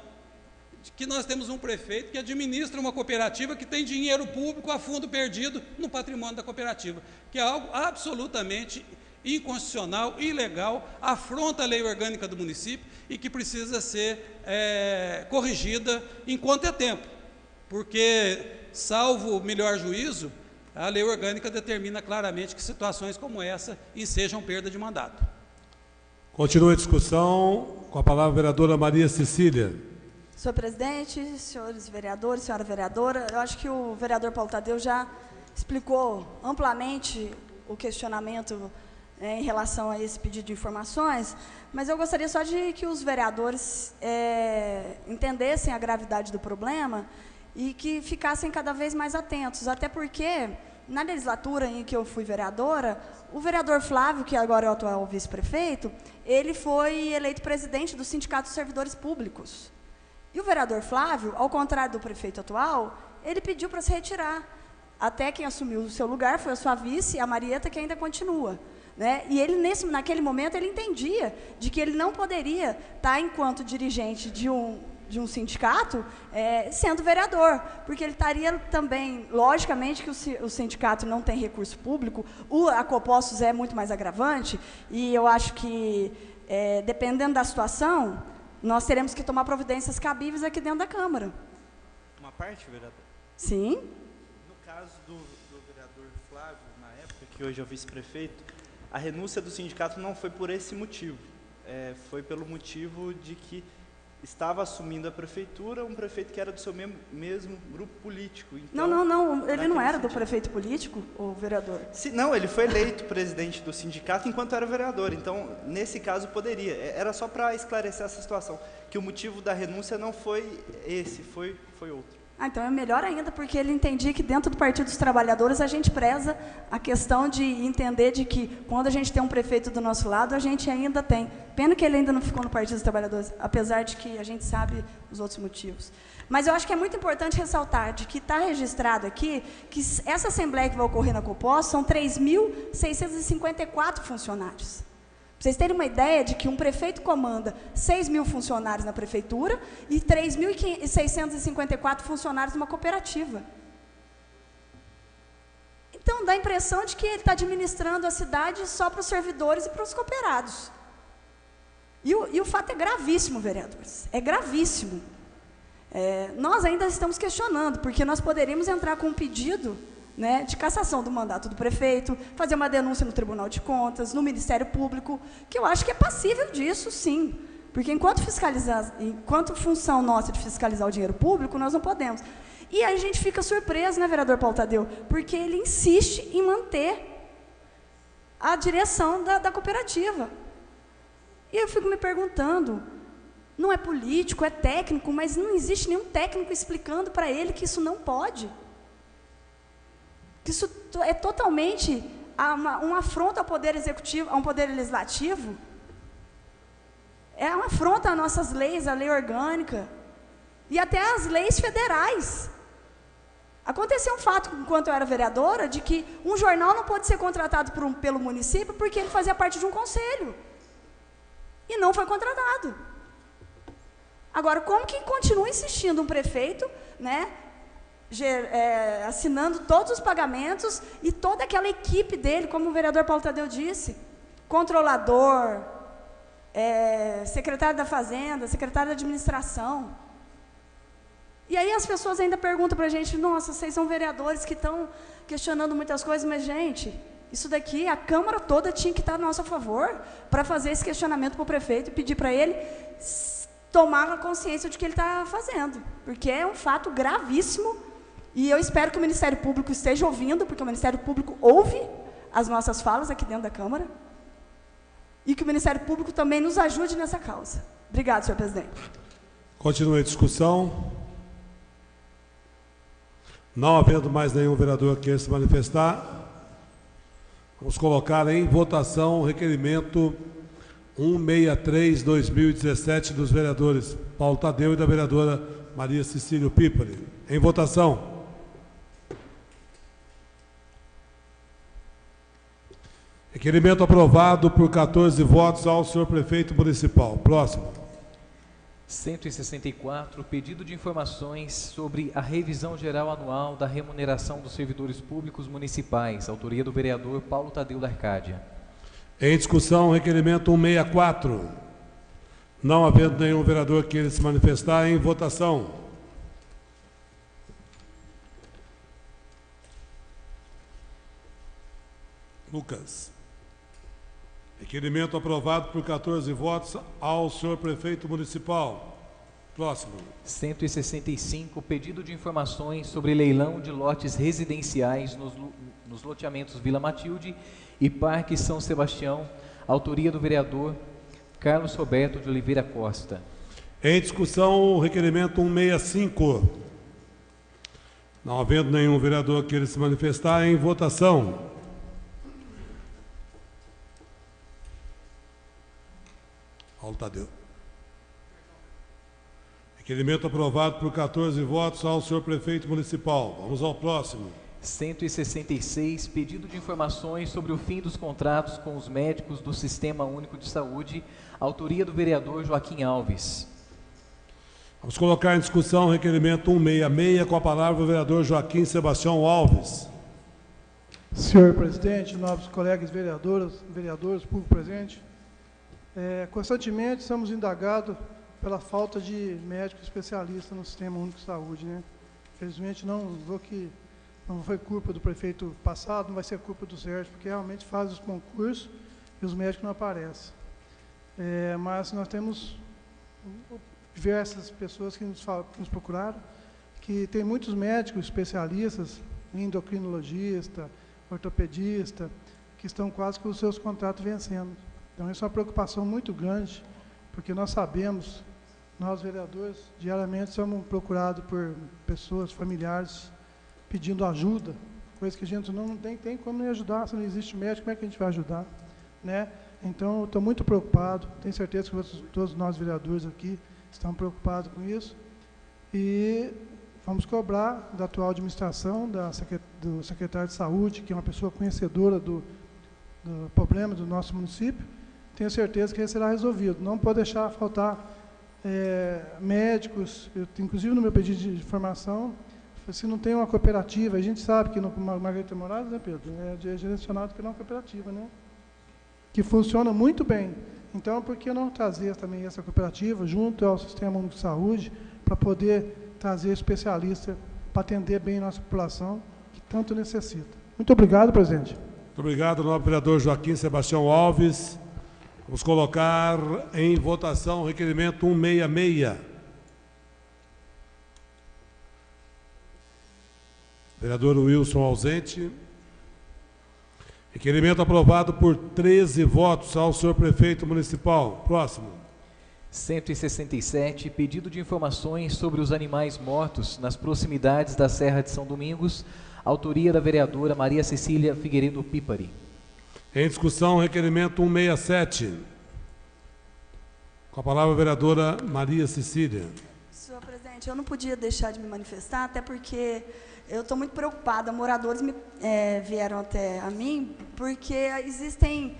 de que nós temos um prefeito que administra uma cooperativa que tem dinheiro público a fundo perdido no patrimônio da cooperativa, que é algo absolutamente inconstitucional, ilegal, afronta a lei orgânica do município e que precisa ser corrigida enquanto é tempo, porque, salvo o melhor juízo, a lei orgânica determina claramente que situações como essa ensejam perda de mandato. Continua a discussão, com a palavra a vereadora Maria Cecília. Senhor presidente, senhores vereadores, senhora vereadora, eu acho que o vereador Paulo Tadeu já explicou amplamente o questionamento em relação a esse pedido de informações, mas eu gostaria só de que os vereadores entendessem a gravidade do problema e que ficassem cada vez mais atentos, até porque, na legislatura em que eu fui vereadora, o vereador Flávio, que agora é o atual vice-prefeito, ele foi eleito presidente do Sindicato dos Servidores Públicos. E o vereador Flávio, ao contrário do prefeito atual, ele pediu para se retirar. Até quem assumiu o seu lugar foi a sua vice, a Marieta, que ainda continua. Né? E ele, naquele momento, ele entendia de que ele não poderia estar, enquanto dirigente de um sindicato, sendo vereador, porque ele estaria também, logicamente, que o sindicato não tem recurso público, a Copostos é muito mais agravante, e eu acho que, dependendo da situação, nós teremos que tomar providências cabíveis aqui dentro da Câmara. Uma parte, vereador? Sim. No caso do vereador Flávio, na época, que hoje é o vice-prefeito, a renúncia do sindicato não foi por esse motivo, foi pelo motivo de que estava assumindo a prefeitura um prefeito que era do seu mesmo grupo político. Então, não, ele não era do prefeito político, o vereador? Não, ele foi eleito presidente do sindicato enquanto era vereador, então, nesse caso, poderia. Era só para esclarecer essa situação, que o motivo da renúncia não foi esse, foi outro. Então é melhor ainda, porque ele entendia que dentro do Partido dos Trabalhadores a gente preza a questão de entender de que quando a gente tem um prefeito do nosso lado, a gente ainda tem. Pena que ele ainda não ficou no Partido dos Trabalhadores, apesar de que a gente sabe os outros motivos. Mas eu acho que é muito importante ressaltar de que está registrado aqui que essa assembleia que vai ocorrer na Copos são 3.654 funcionários. Para vocês terem uma ideia de que um prefeito comanda 6.000 funcionários na prefeitura e 3.654 funcionários numa cooperativa. Então, dá a impressão de que ele está administrando a cidade só para os servidores e para os cooperados. E o fato é gravíssimo, vereadores, é gravíssimo. Nós ainda estamos questionando, porque nós poderíamos entrar com um pedido, né, de cassação do mandato do prefeito, fazer uma denúncia no Tribunal de Contas, no Ministério Público, que eu acho que é passível disso, sim. Porque enquanto função nossa de fiscalizar o dinheiro público, nós não podemos. E aí a gente fica surpreso, né, vereador Paulo Tadeu? Porque ele insiste em manter a direção da cooperativa. E eu fico me perguntando, não é político, é técnico, mas não existe nenhum técnico explicando para ele que isso não pode. Que isso é totalmente uma afronta ao poder executivo, ao poder legislativo. É uma afronta às nossas leis, à lei orgânica e até às leis federais. Aconteceu um fato, enquanto eu era vereadora, de que um jornal não pôde ser contratado pelo município porque ele fazia parte de um conselho. E não foi contratado. Agora, como que continua insistindo um prefeito, né, assinando todos os pagamentos e toda aquela equipe dele, como o vereador Paulo Tadeu disse, controlador, secretário da Fazenda, secretário da Administração. E aí as pessoas ainda perguntam para a gente, nossa, vocês são vereadores que estão questionando muitas coisas, mas, gente, isso daqui, a Câmara toda tinha que estar a nosso favor para fazer esse questionamento para o prefeito e pedir para ele tomar consciência de que ele está fazendo, porque é um fato gravíssimo, e eu espero que o Ministério Público esteja ouvindo, porque o Ministério Público ouve as nossas falas aqui dentro da Câmara, e que o Ministério Público também nos ajude nessa causa. Obrigado, senhor presidente. Continua a discussão. Não havendo mais nenhum vereador que queira se manifestar, vamos colocar em votação o requerimento 163/2017 dos vereadores Paulo Tadeu e da vereadora Maria Cecília Pípari. Em votação. Requerimento aprovado por 14 votos ao senhor prefeito municipal. Próximo. 164, pedido de informações sobre a revisão geral anual da remuneração dos servidores públicos municipais, autoria do vereador Paulo Tadeu da Arcádia. Em discussão, requerimento 164. Não havendo nenhum vereador que queira se manifestar, em votação. Lucas. Requerimento aprovado por 14 votos ao senhor prefeito municipal. Próximo. 165, pedido de informações sobre leilão de lotes residenciais nos loteamentos Vila Matilde e Parque São Sebastião, autoria do vereador Carlos Roberto de Oliveira Costa. Em discussão, o requerimento 165. Não havendo nenhum vereador que queira se manifestar, em votação. Paulo Tadeu. Requerimento aprovado por 14 votos ao senhor prefeito municipal. Vamos ao próximo. 166, pedido de informações sobre o fim dos contratos com os médicos do Sistema Único de Saúde, autoria do vereador Joaquim Alves. Vamos colocar em discussão o requerimento 166, com a palavra o vereador Joaquim Sebastião Alves. Senhor presidente, nobres colegas vereadores, público presente, constantemente somos indagados pela falta de médicos especialistas no Sistema Único de Saúde, né? Infelizmente, não foi culpa do prefeito passado, não vai ser culpa do Sérgio, porque realmente faz os concursos e os médicos não aparecem. Mas nós temos diversas pessoas que nos procuraram, que tem muitos médicos especialistas, endocrinologista, ortopedista, que estão quase com os seus contratos vencendo. Então, isso é uma preocupação muito grande, porque nós sabemos, nós vereadores, diariamente somos procurados por pessoas, familiares, pedindo ajuda, coisa que a gente não tem como ajudar, se não existe médico, como é que a gente vai ajudar? Né? Então, eu estou muito preocupado, tenho certeza que todos nós vereadores aqui estão preocupados com isso, e vamos cobrar da atual administração, do secretário de Saúde, que é uma pessoa conhecedora do problema do nosso município. Tenho certeza que ele será resolvido. Não pode deixar faltar médicos. Inclusive, no meu pedido de informação, se não tem uma cooperativa, a gente sabe que no Margarita Moraes, né, Pedro, é direcionado pela uma cooperativa, né, que funciona muito bem. Então, por que não trazer também essa cooperativa junto ao Sistema Único de Saúde, para poder trazer especialista para atender bem a nossa população, que tanto necessita. Muito obrigado, presidente. Muito obrigado, nobre vereador Joaquim Sebastião Alves. Vamos colocar em votação o requerimento 166. Vereador Wilson ausente. Requerimento aprovado por 13 votos ao senhor prefeito municipal. Próximo. 167, pedido de informações sobre os animais mortos nas proximidades da Serra de São Domingos, autoria da vereadora Maria Cecília Figueiredo Pipari. Em discussão, requerimento 167. Com a palavra a vereadora Maria Cecília. Senhor presidente, eu não podia deixar de me manifestar, até porque eu estou muito preocupada. Moradores vieram até a mim, porque existem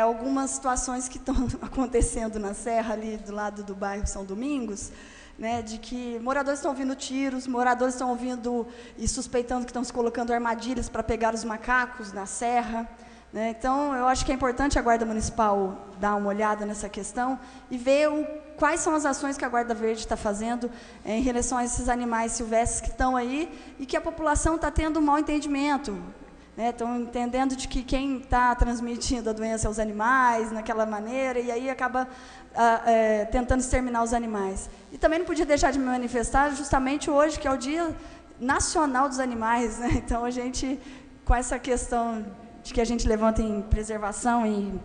algumas situações que estão acontecendo na Serra, ali do lado do bairro São Domingos, né, de que moradores estão ouvindo tiros, moradores estão ouvindo e suspeitando que estão se colocando armadilhas para pegar os macacos na Serra. Né? Então, eu acho que é importante a Guarda Municipal dar uma olhada nessa questão e ver quais são as ações que a Guarda Verde está fazendo em relação a esses animais silvestres que estão aí e que a população está tendo um mau entendimento. Né? Estão entendendo de que quem está transmitindo a doença é os animais, naquela maneira, e aí acaba tentando exterminar os animais. E também não podia deixar de me manifestar justamente hoje, que é o Dia Nacional dos Animais. Né? Então, a gente, com essa questão de que a gente levanta em preservação e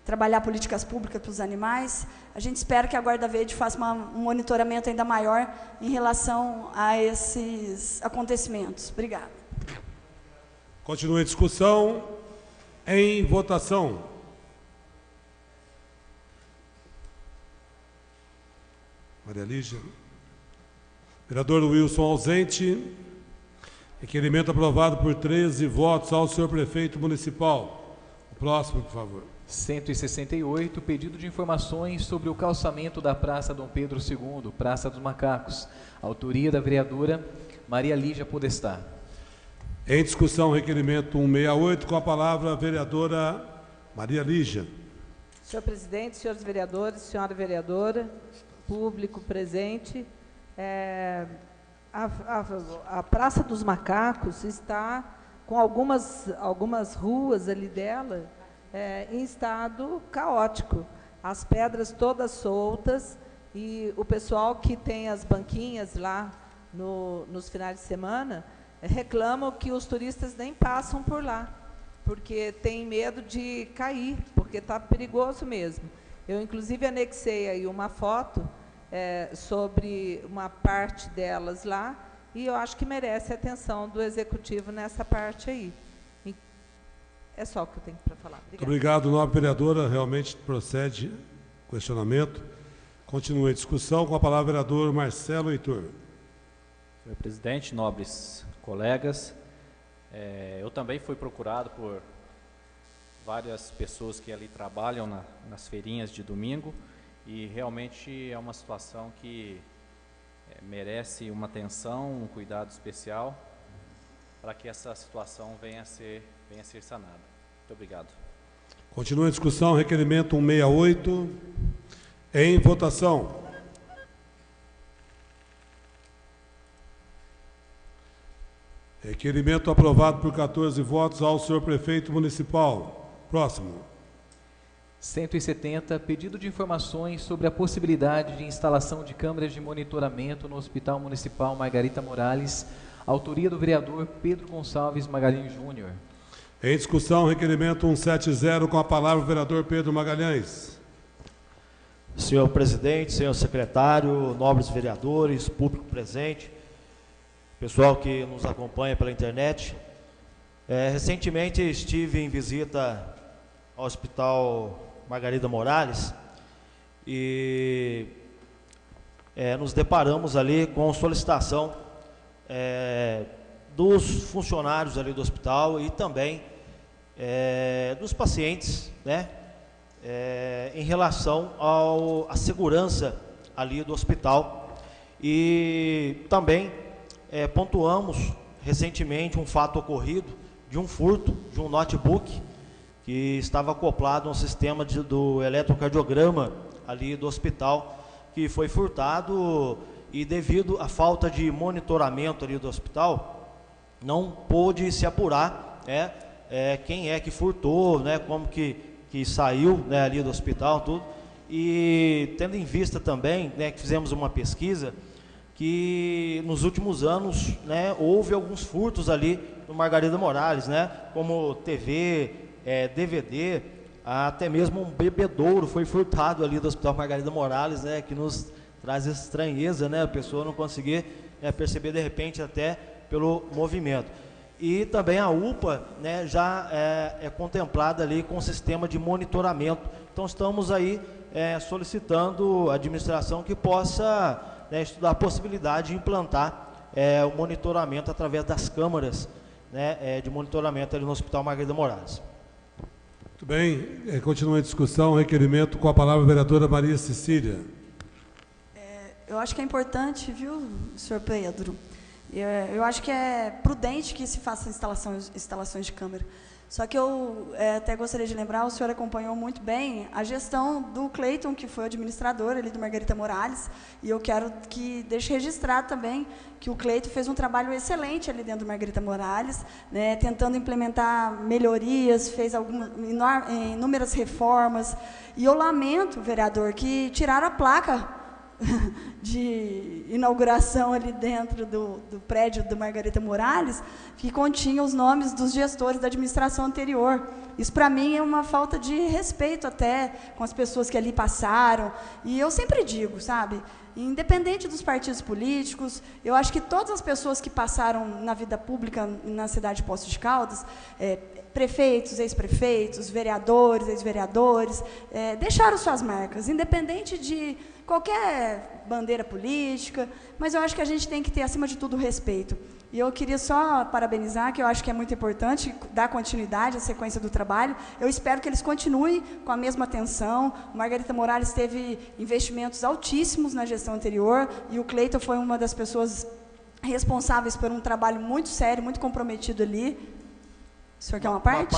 trabalhar políticas públicas para os animais, a gente espera que a Guarda Verde faça um monitoramento ainda maior em relação a esses acontecimentos. Obrigada. Continua a discussão. Em votação. Maria Lígia. Vereador Wilson ausente. Requerimento aprovado por 13 votos ao senhor prefeito municipal. O próximo, por favor. 168, pedido de informações sobre o calçamento da Praça Dom Pedro II, Praça dos Macacos. Autoria da vereadora Maria Lígia Podestá. Em discussão, requerimento 168, com a palavra a vereadora Maria Lígia. Senhor presidente, senhores vereadores, senhora vereadora, público presente, a Praça dos Macacos está com algumas ruas ali dela em estado caótico. As pedras todas soltas e o pessoal que tem as banquinhas lá nos finais de semana reclamam que os turistas nem passam por lá, porque tem medo de cair, porque está perigoso mesmo. Eu, inclusive, anexei aí uma foto sobre uma parte delas lá, e eu acho que merece a atenção do Executivo nessa parte aí. É só o que eu tenho para falar. Obrigada. Muito obrigado, nobre vereadora. Realmente procede questionamento. Continua a discussão com a palavra o vereador Marcelo Heitor. Senhor presidente, nobres colegas, eu também fui procurado por várias pessoas que ali trabalham nas feirinhas de domingo, e realmente é uma situação que merece uma atenção, um cuidado especial para que essa situação venha a ser sanada. Muito obrigado. Continua a discussão, requerimento 168, em votação. Requerimento aprovado por 14 votos ao senhor prefeito municipal. Próximo. 170, pedido de informações sobre a possibilidade de instalação de câmeras de monitoramento no Hospital Municipal Margarita Morales, autoria do vereador Pedro Gonçalves Magalhães Júnior. Em discussão, requerimento 170, com a palavra o vereador Pedro Magalhães. Senhor presidente, senhor secretário, nobres vereadores, público presente, pessoal que nos acompanha pela internet. Recentemente estive em visita ao Hospital Margarida Morales e nos deparamos ali com solicitação dos funcionários ali do hospital e também dos pacientes, né, em relação à segurança ali do hospital. E também pontuamos recentemente um fato ocorrido de um furto de um notebook que estava acoplado a um sistema do eletrocardiograma ali do hospital, que foi furtado, e devido à falta de monitoramento ali do hospital, não pôde se apurar quem é que furtou, né, como que que saiu, né, ali do hospital, tudo, e tendo em vista também, né, que fizemos uma pesquisa, que nos últimos anos, né, houve alguns furtos ali no Margarida Morales, né, como TV, DVD, até mesmo um bebedouro foi furtado ali do Hospital Margarida Morales, né, que nos traz estranheza, né, a pessoa não conseguir perceber de repente até pelo movimento. E também a UPA, né, já é contemplada ali com o sistema de monitoramento. Então estamos aí solicitando a administração que possa, né, estudar a possibilidade de implantar o monitoramento através das câmaras, né, de monitoramento ali no Hospital Margarida Morales. Muito bem, continua a discussão, requerimento, com a palavra a vereadora Maria Cecília. Eu acho que é importante, viu, senhor Pedro? Eu acho que é prudente que se faça instalações de câmera. Só que eu até gostaria de lembrar, o senhor acompanhou muito bem a gestão do Cleiton, que foi o administrador ali do Margarida Morales, e eu quero que deixe registrado também que o Cleiton fez um trabalho excelente ali dentro do Margarida Morales, né, tentando implementar melhorias, fez inúmeras reformas, e eu lamento, vereador, que tiraram a placa de inauguração ali dentro do prédio do Margarida Morales, que continha os nomes dos gestores da administração anterior. Isso, para mim, é uma falta de respeito até com as pessoas que ali passaram. E eu sempre digo, sabe, independente dos partidos políticos, eu acho que todas as pessoas que passaram na vida pública na cidade de Poços de Caldas, prefeitos, ex-prefeitos, vereadores, ex-vereadores, deixaram suas marcas, independente de qualquer bandeira política, mas eu acho que a gente tem que ter, acima de tudo, respeito. E eu queria só parabenizar, que eu acho que é muito importante dar continuidade à sequência do trabalho. Eu espero que eles continuem com a mesma atenção. O Margarida Morales teve investimentos altíssimos na gestão anterior, e o Cleiton foi uma das pessoas responsáveis por um trabalho muito sério, muito comprometido ali. O senhor quer uma parte?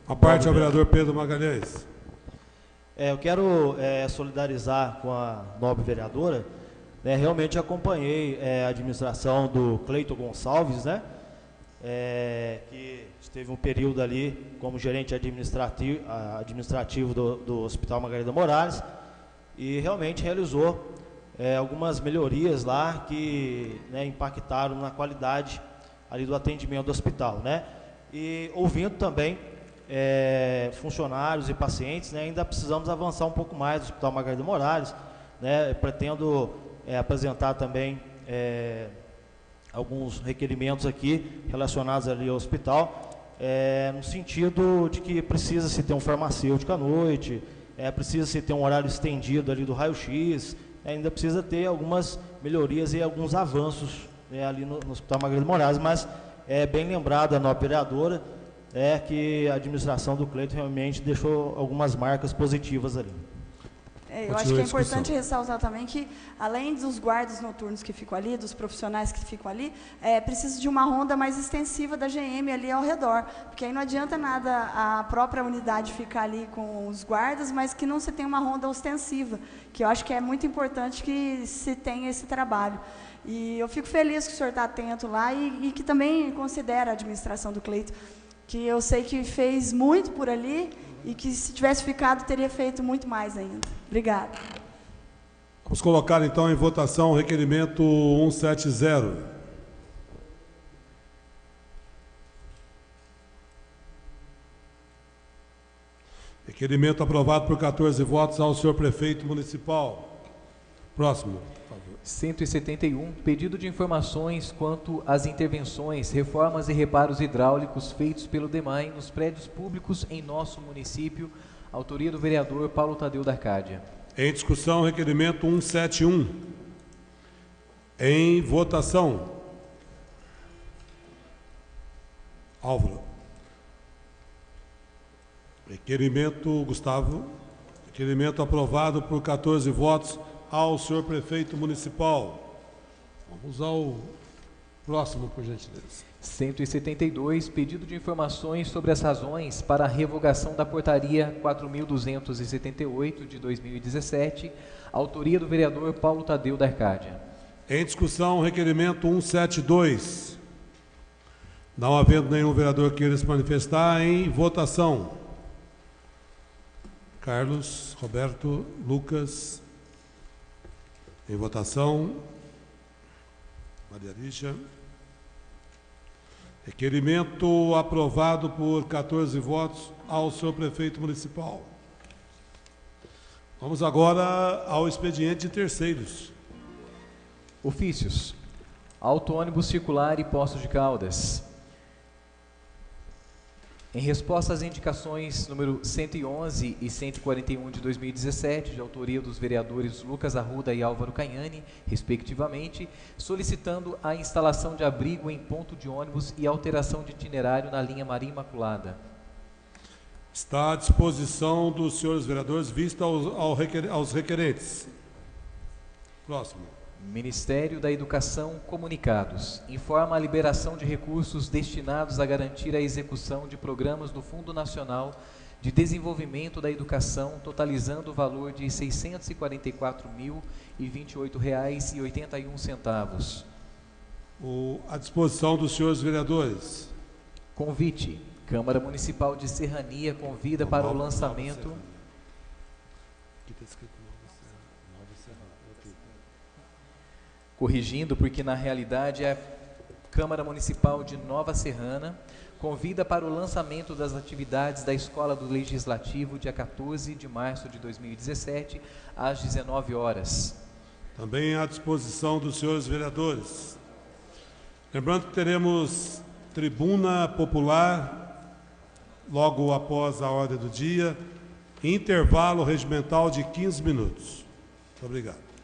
Uma parte ao vereador Pedro Magalhães. Eu quero solidarizar com a nobre vereadora, né, realmente acompanhei a administração do Cleiton Gonçalves, né, que esteve um período ali como gerente administrativo do Hospital Margarida Morales, e realmente realizou algumas melhorias lá que, né, impactaram na qualidade ali do atendimento do hospital, né, e ouvindo também funcionários e pacientes, né, ainda precisamos avançar um pouco mais no Hospital Margarida Morales, né, pretendo apresentar também alguns requerimentos aqui relacionados ali ao hospital, no sentido de que precisa-se ter um farmacêutico à noite, precisa-se ter um horário estendido ali do raio-x, ainda precisa ter algumas melhorias e alguns avanços, né, ali no Hospital Margarida Morales, mas é bem lembrado a nobre vereadora, que a administração do Cleiton realmente deixou algumas marcas positivas ali. Eu acho que é importante ressaltar também que, além dos guardas noturnos que ficam ali, dos profissionais que ficam ali, precisa de uma ronda mais extensiva da GM ali ao redor, porque aí não adianta nada a própria unidade ficar ali com os guardas, mas que não se tenha uma ronda ostensiva, que eu acho que é muito importante que se tenha esse trabalho. E eu fico feliz que o senhor está atento lá e que também considera a administração do Cleiton, que eu sei que fez muito por ali e que, se tivesse ficado, teria feito muito mais ainda. Obrigada. Vamos colocar, então, em votação o requerimento 170. Requerimento aprovado por 14 votos ao senhor prefeito municipal. Próximo. 171, pedido de informações quanto às intervenções, reformas e reparos hidráulicos feitos pelo DEMAI nos prédios públicos em nosso município, autoria do vereador Paulo Tadeu da Arcádia. Em discussão, requerimento 171. Em votação. Álvaro. Requerimento, Gustavo. Requerimento aprovado por 14 votos ao senhor prefeito municipal. Vamos ao próximo, por gentileza. 172, pedido de informações sobre as razões para a revogação da portaria 4.278 de 2017, autoria do vereador Paulo Tadeu da Arcádia. Em discussão, requerimento 172. Não havendo nenhum vereador que queira se manifestar, em votação. Carlos, Roberto, Lucas. Em votação. Maria Lígia. Requerimento aprovado por 14 votos ao senhor prefeito municipal. Vamos agora ao expediente de terceiros. Ofícios. Auto-ônibus circular e Poços de Caldas. Em resposta às indicações número 111 e 141 de 2017, de autoria dos vereadores Lucas Arruda e Álvaro Canhani, respectivamente, solicitando a instalação de abrigo em ponto de ônibus e alteração de itinerário na linha Maria Imaculada. Está à disposição dos senhores vereadores, vista aos requerentes. Próximo. Ministério da Educação, comunicados. Informa a liberação de recursos destinados a garantir a execução de programas do Fundo Nacional de Desenvolvimento da Educação, totalizando o valor de R$ 644.028,81. À disposição dos senhores vereadores. Convite. Câmara Municipal de Serrania convida para o lançamento... Aqui está escrito Nova Serrana. Corrigindo, porque na realidade é a Câmara Municipal de Nova Serrana convida para o lançamento das atividades da Escola do Legislativo, dia 14 de março de 2017, às 19 horas. Também à disposição dos senhores vereadores. Lembrando que teremos tribuna popular logo após a ordem do dia, intervalo regimental de 15 minutos. Muito obrigado.